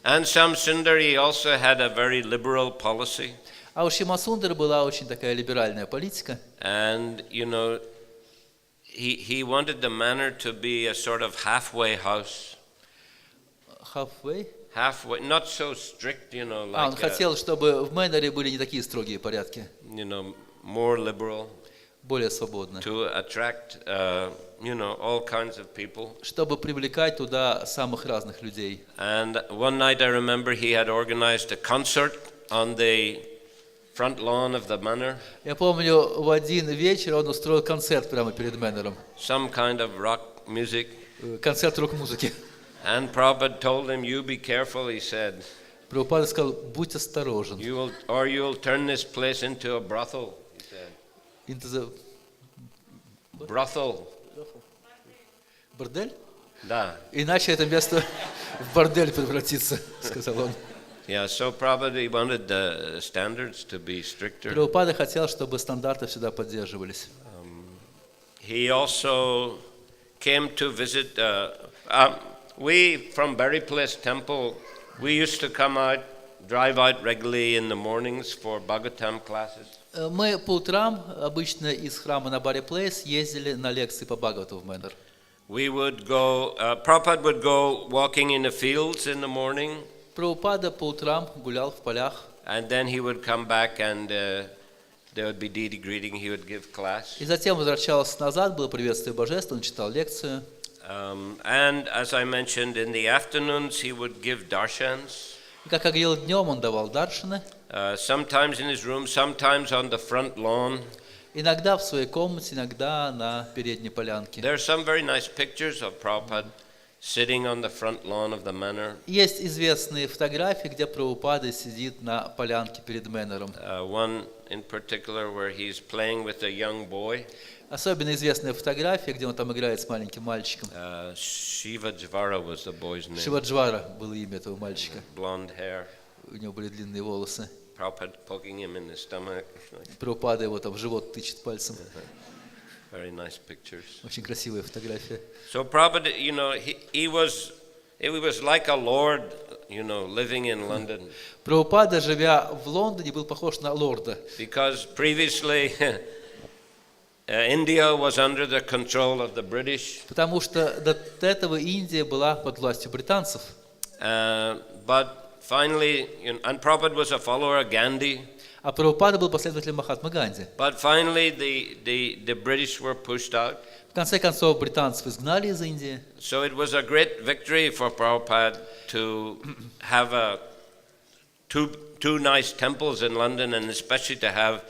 And Samsundari also had a very liberal policy. А у Шимасундара была очень такая либеральная политика. And, he wanted the manor to be a sort of halfway house. Halfway. Halfway, not so strict, Он like, хотел, чтобы в Мэноре были не такие строгие порядки, more liberal более свободно. to attract, all kinds of people. Чтобы привлекать туда самых разных людей. And one night I remember he had organized a concert on the front lawn of the manor, Я помню, в один вечер он устроил концерт прямо перед Мэннером. some kind of rock music. Концерт рок-музыки. And Prabhupada told him, "You be careful," he said. Прабхупада сказал, будь осторожен. You'll turn this place into a brothel, he said. Brothel. Бордель? Да. Иначе это место в бордель превратится, сказал он. Yeah, so Prabhupada, he wanted the standards to be stricter. Прабхупада хотел, чтобы стандарты всегда поддерживались. He also came to visit, we from Berry Place Temple, we used to come out, drive out regularly in the mornings for Bhagavatam classes. Мы по утрам обычно из храма на Барри Плейс ездили на лекции по Бхагавату в Мэннер. We would go, Prabhupada would go walking in the fields in the morning, Прабхупада по утрам гулял в полях, and then he would come back and there would be deity greeting, he would give class. и затем возвращался назад, было приветствие божеств, он читал лекцию. And as I mentioned, in the afternoons he would give darshans, И как я говорил, днем он давал даршаны, sometimes in his room, sometimes on the front lawn. иногда в своей комнате, иногда на передней полянке. There are some very nice pictures of Prabhupada sitting on the front lawn of the manor. Есть известные фотографии, где Прабхупада сидит на полянке перед Мэннером. One in particular where he's playing with a young boy. Особенно известная фотография, где он там играет с маленьким мальчиком. Shivajvara was the boy's name. Шиваджвара было имя этого мальчика. Blonde hair. У него были длинные волосы. Prabhupada poking him in the stomach. Прабхупада его там в живот тычет пальцем. Very nice pictures. Очень красивая фотография. So Prabhupada, he was like a lord, living in London. Прабхупада, живя в Лондоне, был похож на лорда. Because previously India was under the control of the British. Потому что до этого Индия была под властью британцев. But finally, and Prabhupada was a follower of Gandhi. А Прабхупада был последователем Махатмы Ганди. But finally, the British were pushed out. В конце концов, британцев изгнали из Индии. So it was a great victory for Prabhupada to have two nice temples in London, and especially to have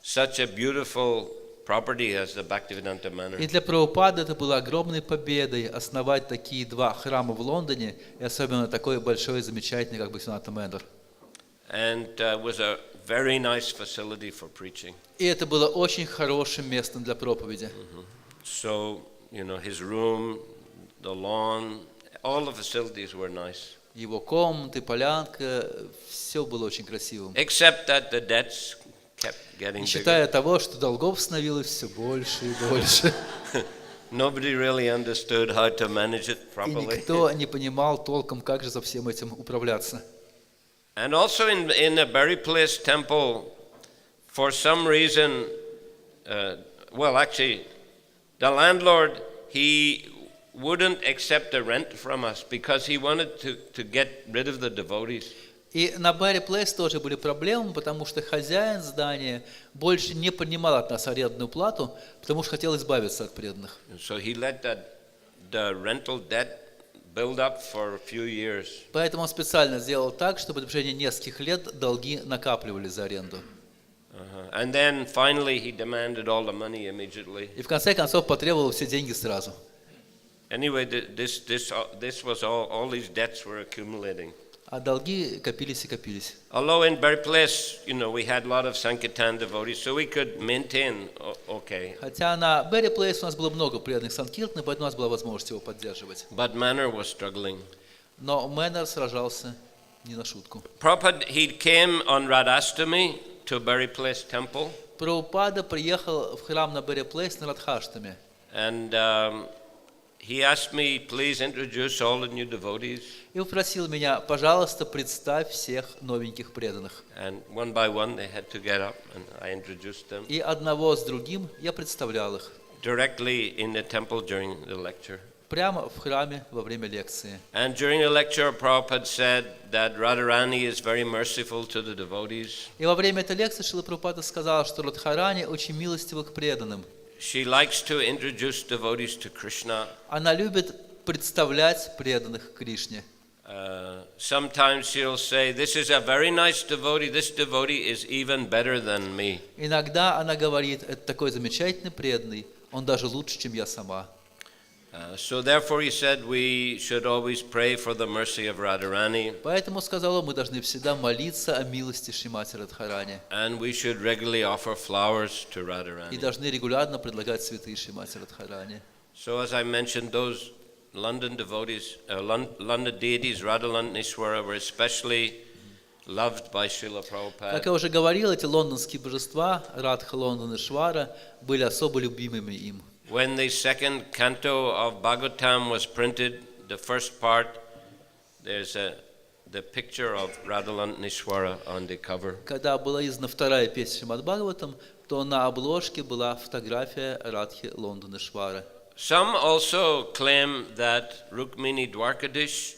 such a beautiful property as the Bhaktivedanta Manor. И для Прабхупады это было огромной победой основать такие два храма в Лондоне, и особенно такой большой и замечательный, как Бхактивинода Манор. And was a very nice facility for preaching. И это было очень хорошим местом для проповеди. So, his room, the lawn, all the facilities were nice. Его комнаты, полянка, все было очень красивым. Except that the debts kept getting Не bigger. считая того, что долгов становилось все больше и больше. Nobody really understood how to manage it И properly. никто не понимал толком, как же со всем этим управляться. And also in the Berry Place temple, for some reason, actually, the landlord, he wouldn't accept the rent from us because he wanted to get rid of the devotees. И на Берри Плейс тоже были проблемы, потому что хозяин здания больше не принимал от нас арендную плату, потому что хотел избавиться от преданных. So he let the rental debt build up for a few years. Поэтому он специально сделал так, чтобы в течение нескольких лет долги накапливались за аренду. And then finally he demanded all the money immediately. И в конце концов потребовал все деньги сразу. Anyway, this was all these debts were accumulating. А долги копились и копились. Although in Berry Place, we had a lot of Sankirtan devotees, so we could maintain okay. Хотя на Берри Плейс у нас было много преданных Санкиртаны, поэтому у нас была возможность его поддерживать. But Manor was struggling. Но Мэннер сражался не на шутку. Prabhupada, he came on Radhastami to Berry Place temple. Прабхупада приехал в храм на Берри Плейс на Радхаштами. And he asked me, please introduce all the new devotees. И попросил меня, пожалуйста, представь всех новеньких преданных. And one by one they had to get up, and I introduced them. И одного с другим я представлял их. Directly in the temple during the lecture. Прямо в храме во время лекции. And during the lecture, Prabhupada said that Radharani is very merciful to the devotees. И во время этой лекции Шрила Прабхупада сказал, что Радхарани очень милостива к преданным. She likes to introduce devotees to Krishna. Она любит представлять преданных Кришне. Sometimes she'll say, this is a very nice devotee, this devotee is even better than me. Иногда она говорит, это такой замечательный преданный, он даже лучше, чем я сама. So therefore he said we should always pray for the mercy of Radharani. Поэтому, сказал он, мы должны всегда молиться о милости Шримати Радхарани. And we should regularly offer flowers to И Radharani. должны регулярно предлагать цветы Шримати Радхарани. So as I mentioned, those London devotees, London deities, Radhalanishwara, were especially loved by Srila Prabhupada. Как я уже говорил, эти лондонские божества, Радха, Лондон и Швара, были особо любимыми им. When the second canto of Bhagavatam was printed, the first part, there's the picture of Radhalanishwara on the cover. Когда была издана вторая песня Шримад Бхагаватам, то на обложке была фотография Радхи, Лондона и Швара. Some also claim that Rukmini Dwarkadish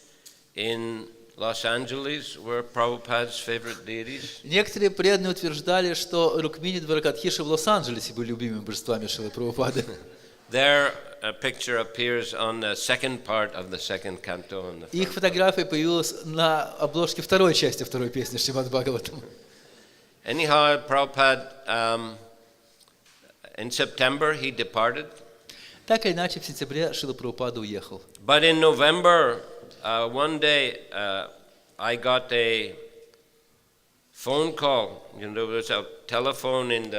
in Los Angeles were Prabhupada's favorite deities. Некоторые преданные утверждали, что Рукмини Дваракадхиши в Лос-Анджелесе были любимыми божествами Шрилы Прабхупады. Their picture appears on the second part of the second canto. On the Их front. фотография появилась на обложке второй части второй песни Шримад Бхагаватам. Anyhow, Prabhupada, in September he departed. Так или иначе, в сентябре Шрила Прабхупада уехал. But in November, one day, I got a phone call. There was a telephone in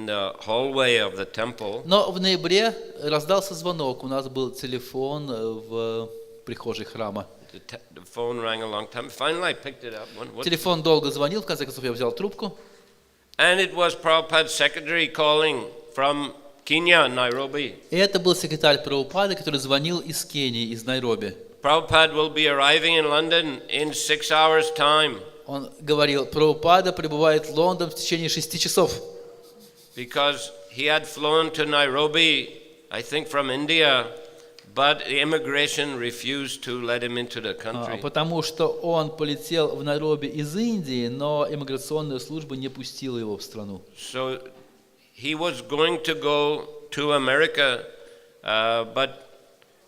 the hallway of the temple. Но в ноябре раздался звонок. У нас был телефон в прихожей храма. The phone rang a long time. Finally, I picked it up. Телефон долго звонил, в конце концов я взял трубку. And it was Prabhupada's secretary calling from Kenya, Nairobi. И это был секретарь Прабхупады, который звонил из Кении, из Найроби. Prabhupada will be arriving in London in 6 hours' time. Он говорил, Прабхупада прибывает в Лондон в течение 6 часов. Because he had flown to Nairobi, I think from India, but the immigration refused to let him into the country. Потому что он полетел в Найроби из Индии, но иммиграционная служба не пустила его в страну. So he was going to go to America, but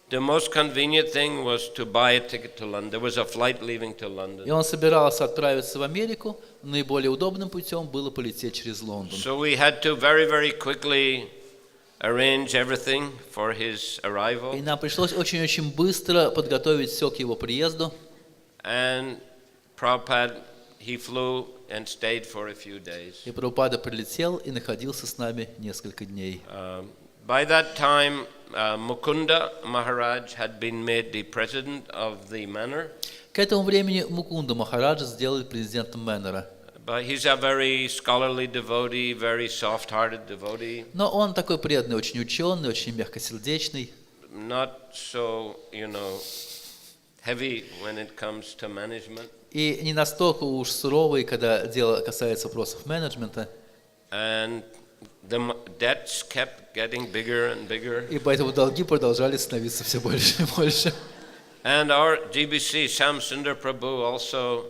the most convenient thing was to buy a ticket to London. There was a flight leaving to London. И он собирался отправиться в Америку. Наиболее удобным путем было полететь через Лондон. So we had to very, very quickly arrange everything for his arrival. И нам пришлось очень-очень быстро подготовить все к его приезду. And Prabhupada, he flew and stayed for a few days. И Прабхупада прилетел и находился с нами несколько дней. By that time, Mukunda Maharaj had been made the president of the manor. К этому времени Мукунда Махараджа сделали президентом Мэннера. But he's a very scholarly devotee, very soft-hearted devotee. Но он такой преданный, очень ученый, очень мягкосердечный. Not so, heavy when it comes to management. И не настолько уж суровый, когда дело касается вопросов менеджмента. And the debts kept getting bigger and bigger. И поэтому долги продолжали становиться все больше и больше. And our GBC, Sham Sundar Prabhu, also,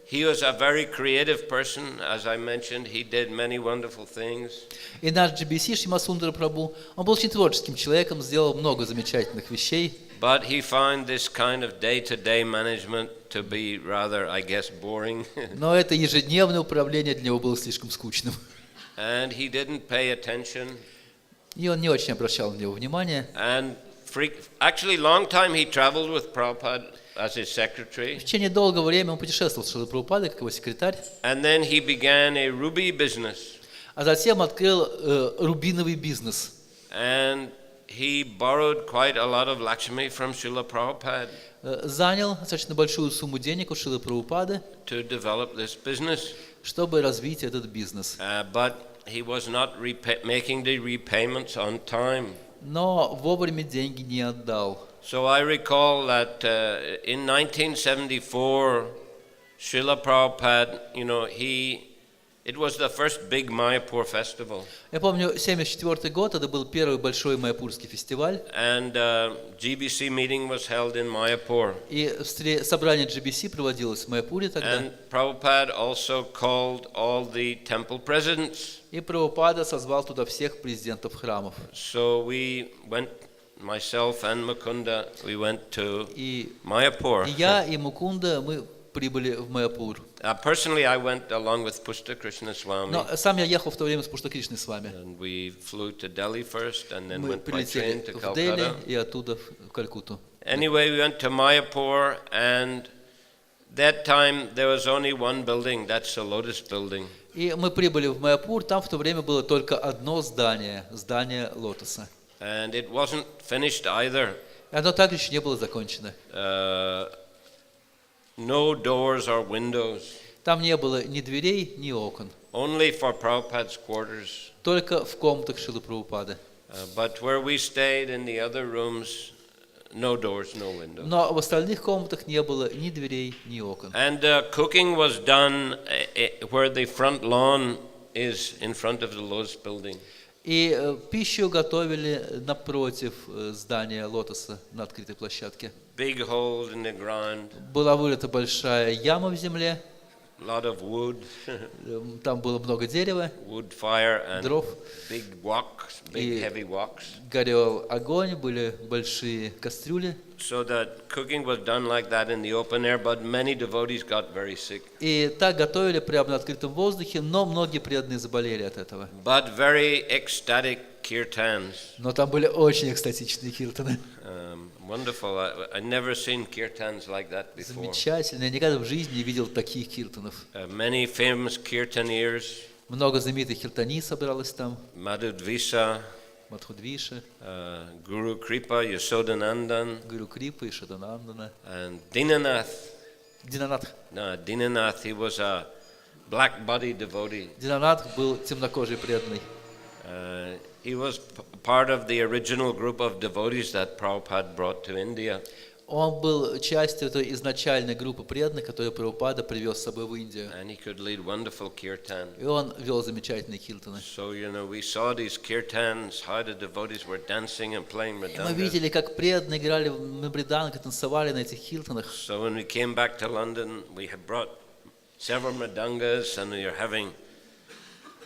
he was a very creative person. As I mentioned, he did many wonderful things. И наш GBC, Шьямасундара Прабху, он был очень творческим человеком, сделал много замечательных вещей. But he found this kind of day-to-day management to be rather, I guess, boring. Но это ежедневное управление для него было слишком скучным. And he didn't pay attention. И он не очень обращал на него внимания. And actually, long time he traveled with Prabhupada as his secretary. В течение долгого времени он путешествовал с Шрилой Прабхупадой, как его секретарь. And then he began a ruby business. А затем открыл рубиновый бизнес. And he borrowed quite a lot of Lakshmi from Srila Prabhupada. Занял достаточно большую сумму денег у Шрилы Прабхупады, To develop this business. чтобы развить этот бизнес. But he was not making the repayments on time. Но вовремя деньги не отдал. So I recall that in 1974, Srila Prabhupada, it was the first big Mayapur festival. Я помню, 1974 год, это был первый большой майяпурский фестиваль. And GBC meeting was held in Mayapur. И собрание GBC проводилось в Майяпуре тогда. And Prabhupada also called all the temple presidents. И Прабхупада созвал туда всех президентов храмов. So we went, myself and Mukunda, we went to И Mayapur. я и Мукунда, мы прибыли в Майяпур. Personally, I went along with Pushta Krishna Swami. Но сам я ехал в то время с Пушта Кришной с вами. And we flew to Delhi first and then Мы went by train прилетели to в Дели Calcutta. и оттуда в Калькутту. Anyway, we went to Mayapur, and that time there was only one building, that's the Lotus building. И мы прибыли в Майяпур, там в то время было только одно здание, здание Лотоса. And it wasn't finished either. И оно также еще не было закончено. No doors or windows, Там не было ни дверей, ни окон. only for Prabhupada's quarters. Только в комнатах Шрилы Прабхупады. But where we stayed in the other rooms, no doors, no windows. Но в остальных комнатах не было ни дверей, ни окон. And cooking was done where the front lawn is in front of the Lotus building. И пищу готовили напротив здания Лотоса на открытой площадке. Big holes in the ground, Была вырыта большая яма в земле, a lot of wood, там было много дерева, wood fire, and дров, big woks, big И- heavy woks. горел огонь, были большие кастрюли. So that cooking was done like that in the open air, but many devotees got very sick. И так готовили прямо на открытом воздухе, но многие преданные заболели от этого. But very ecstatic kirtans. Но там были очень экстатичные киртаны. Wonderful. I never seen kirtans like that before. Замечательно. Я никогда в жизни не видел таких киртанов. Many famous kirtaneers, Много знаменитых киртани собралось там. Madhudvisa, Мадхудвиша, Guru Kripa, Yasodhanandan, Гуру Крипа и Шаданандана. and Dinanath. Динанатх. No, Dinanath, he was a black body devotee. Динанатх был темнокожий преданный. He was part of the original group of devotees that Prabhupada brought to India. Он был частью той изначальной группы преданных, которую Прабхупада привез с собой в Индию. And he could lead wonderful kirtan. И он вел замечательные киртаны. So, we saw these kirtans, how the devotees were dancing and playing И мы mridanga. видели, как преданные играли на мриданг, танцевали на этих киртанах. So when we came back to London, we had brought several mridangas and we were having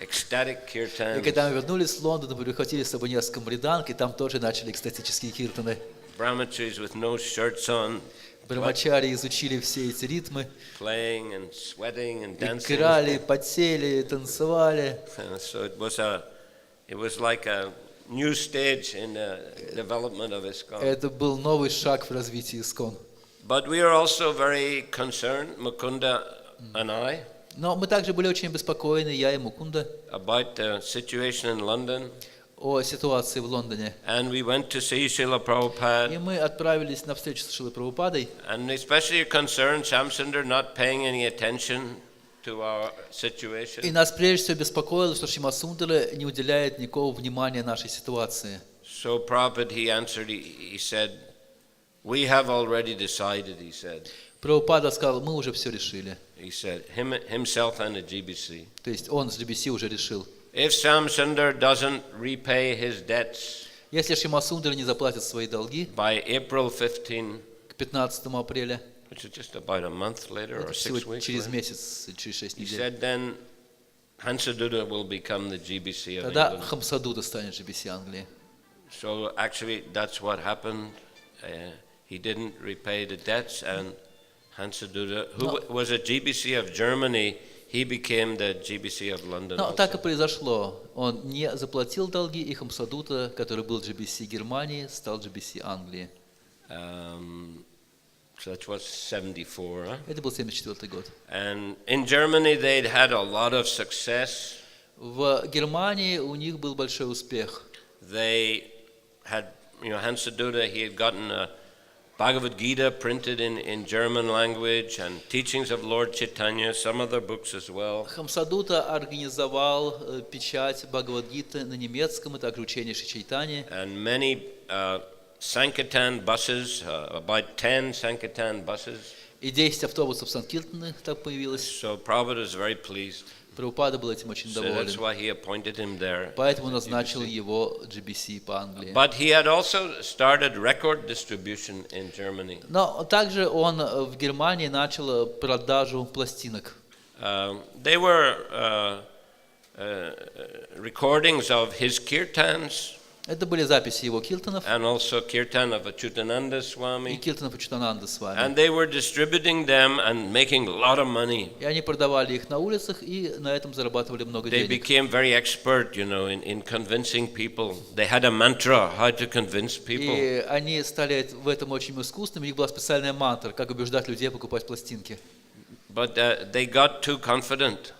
ecstatic И kirtans. когда мы вернулись в Лондон, мы прихватили с собой несколько мриданг, и там тоже начали экстатические киртаны. Brahmacharis with no shirts on, Брамачари изучили все эти ритмы, playing and sweating and dancing. играли, потели, танцевали. So it was like a new stage in the development of ISKCON. Это был новый шаг в развитии ИСККОН. But we are also very concerned, Mukunda and I, Но мы также были очень обеспокоены, я и Мукунда, about the situation in London. о ситуации в Лондоне. And we went to see Srila И Prabhupada. мы отправились на встречу с Шрилой Прабхупадой. And especially concerned Shamsundar not paying any attention to our И situation. нас прежде всего беспокоило, что Шрима Сундара не уделяет никакого внимания нашей ситуации. So Prabhupada, he answered, he said, we have already decided, he said. Прабхупада сказал, мы уже все решили. He said, himself and the GBC. То есть он с GBC уже решил. If Shamsundar doesn't repay his debts Если Шрима Сундара не заплатит свои долги by April 15, к 15 апреля, which is just about a month later это or всего 6 weeks через later, месяц, через 6 he недель, said then Hansadutta will become the GBC of тогда England. Хамсадута станет GBC Англии. So actually that's what happened. He didn't repay the debts, and Hansadutta, who No. was a GBC of Germany, he became the GBC of London. Но also. так и произошло. Он не заплатил долги, и Хамсадута, который был GBC Германии, стал GBC Англии. So that was 74. Huh? Это был 1974 год. And in Germany they'd had a lot of success. В Германии у них был большой успех. They had, Hansadutta, he had gotten a Bhagavad Gita printed in German language and teachings of Lord Chaitanya, some other books as well. Хамсадута организовал печать Бхагавад-гиты на немецком, и также учение Шри Чайтани. And many Sankirtan buses, about 10 Sankirtan buses. И 10 автобусов Санкиртаны так появилось. So Prabhupada is very pleased. Прабхупада был этим очень So that's доволен. why he appointed him there. Поэтому назначил его GBC по Англии. But he had also started record distribution in Germany. Но также он в Германии начал продажу пластинок. They were recordings of his kirtans Это были записи его киртанов and also kirtan of Achyutananda и Swami. киртанов Ачутананды с вами. And they were distributing them and making a lot of money. И они продавали их на улицах и на этом зарабатывали много They денег. became very expert, in convincing people. They had a mantra how to convince people. И они стали в этом очень искусными. У них была специальная мантра, как убеждать людей покупать пластинки. But they got too confident.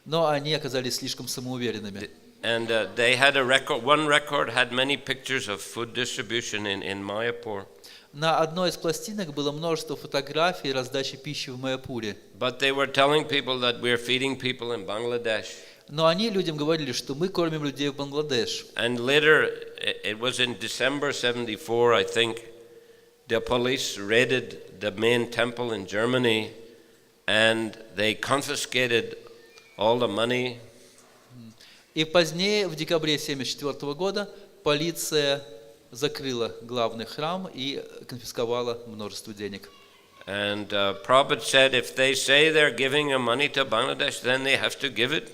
Но они оказались слишком самоуверенными. And they had a record. One record had many pictures of food distribution in Mayapur. На одной из пластинок было множество фотографий раздачи пищи в Майяпуре. But they were telling people that we're feeding people in Bangladesh. Но они людям говорили, что мы кормим людей в Бангладеш. And later, it was in December 74, I think, the police raided the main temple in Germany and they confiscated all the money. И позднее, в декабре 1974 года, полиция закрыла главный храм и конфисковала множество денег. And Prabhupada said, if they say they're giving money to Bangladesh, then they have to give it.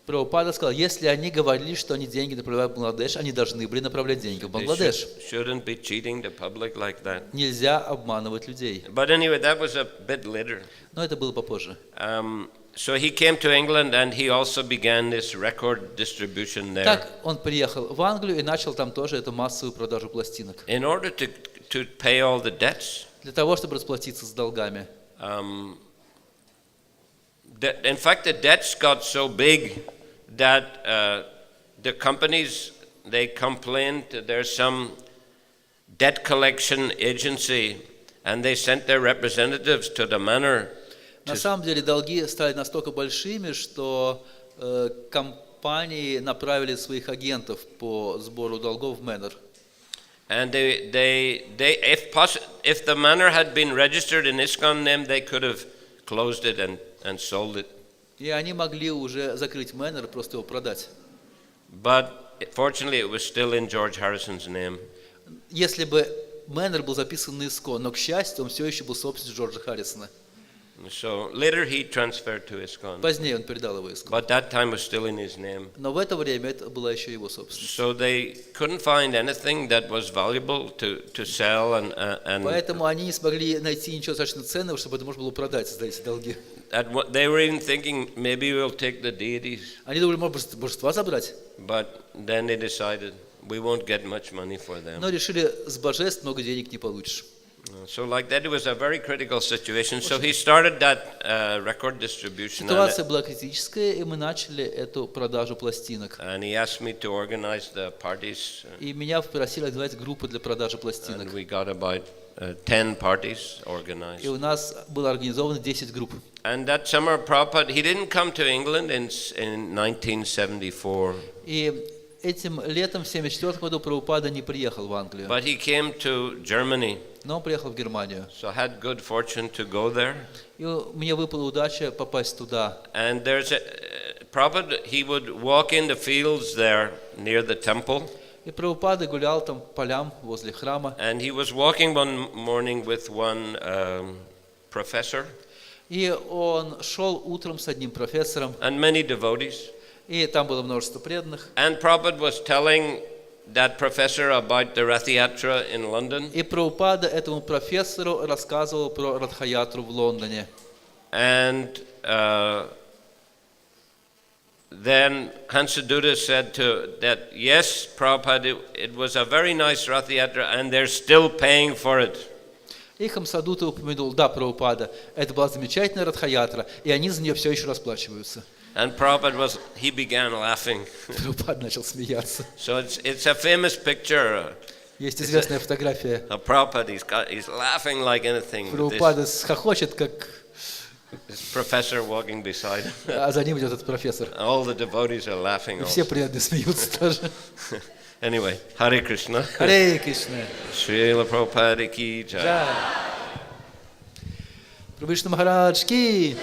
Прабхупада сказал, если они говорили, что они деньги направляют в Бангладеш, они должны были направлять деньги в They Бангладеш. shouldn't be cheating the public like that. Нельзя обманывать людей. But anyway, that was a bit later. Но это было попозже. So he came to England and he also began this record distribution there. Так он приехал в Англию и начал там тоже эту массовую продажу пластинок. In order to pay all the debts, Для того, чтобы расплатиться с долгами. in fact, the debts got so big that the companies, they complained that there's some debt collection agency, and they sent their representatives to the manor. На самом деле долги стали настолько большими, что компании направили своих агентов по сбору долгов в Мэннер. And if the manor had been registered in ISKCON name, they could have closed it and sold it. И они могли уже закрыть Мэннер и просто его продать. But fortunately, it was still in George Harrison's name. Если бы Мэннер был записан на ИСКО, но, к счастью, он все еще был собственностью Джорджа Харрисона. So later he transferred to ISKCON. Позднее он передал его ИСКО. But that time was still in his name. Но в это время это была еще его собственность. So they couldn't find anything that was valuable to sell and Поэтому они не смогли найти ничего достаточно ценного, чтобы это можно было продать за эти долги. they were even thinking maybe we'll take the deities. Они думали, может, божества забрать. But then they decided we won't get much money for them. Но решили, с божеств много денег не получишь. So like that, it was a very critical situation. So he started that record distribution. Ситуация была критическая, и мы начали эту продажу пластинок. And he asked me to organize the parties. И меня попросили организовать группу для продажи And пластинок. we got about 10 parties organized. И у нас было организовано 10 групп. And that summer, Prabhupada, he didn't come to England in 1974. И этим летом в 1974 году Прабхупада не приехал в Англию, But he came to Germany. но он приехал в Германию. So I had good fortune to go there. И мне выпала удача попасть туда. And there's Prabhupada, he would walk in the fields there near the temple. И Прабхупада гулял там по полям возле храма. And he was walking one morning with one professor И он шел утром с одним профессором, and many devotees. и там было множество преданных. And Prabhupada was telling that professor about the Rath Yatra in London. И Прабхупада этому профессору рассказывал про Радха-ятру в Лондоне. And then Hansadutta said that yes, Prabhupada, it was a very nice Rath Yatra and they're still paying for it. И Хамсадута упомянул, да, Прабхупада, это была замечательная Радха-ятра, и они за нее все еще расплачиваются. And Prabhupada he began laughing. Прабхупада начал смеяться. So it's a famous picture. Есть известная фотография. Prabhupada, he's laughing like anything. Прабхупада хохочет, как... This professor walking beside him. А за ним идет этот профессор. All the devotees are laughing И все also. преданные смеются тоже. Anyway, Hare Krishna. Харе Кришна. Srila Prabhupada ki jai. Джай. Прабхавишну Махарадж ки.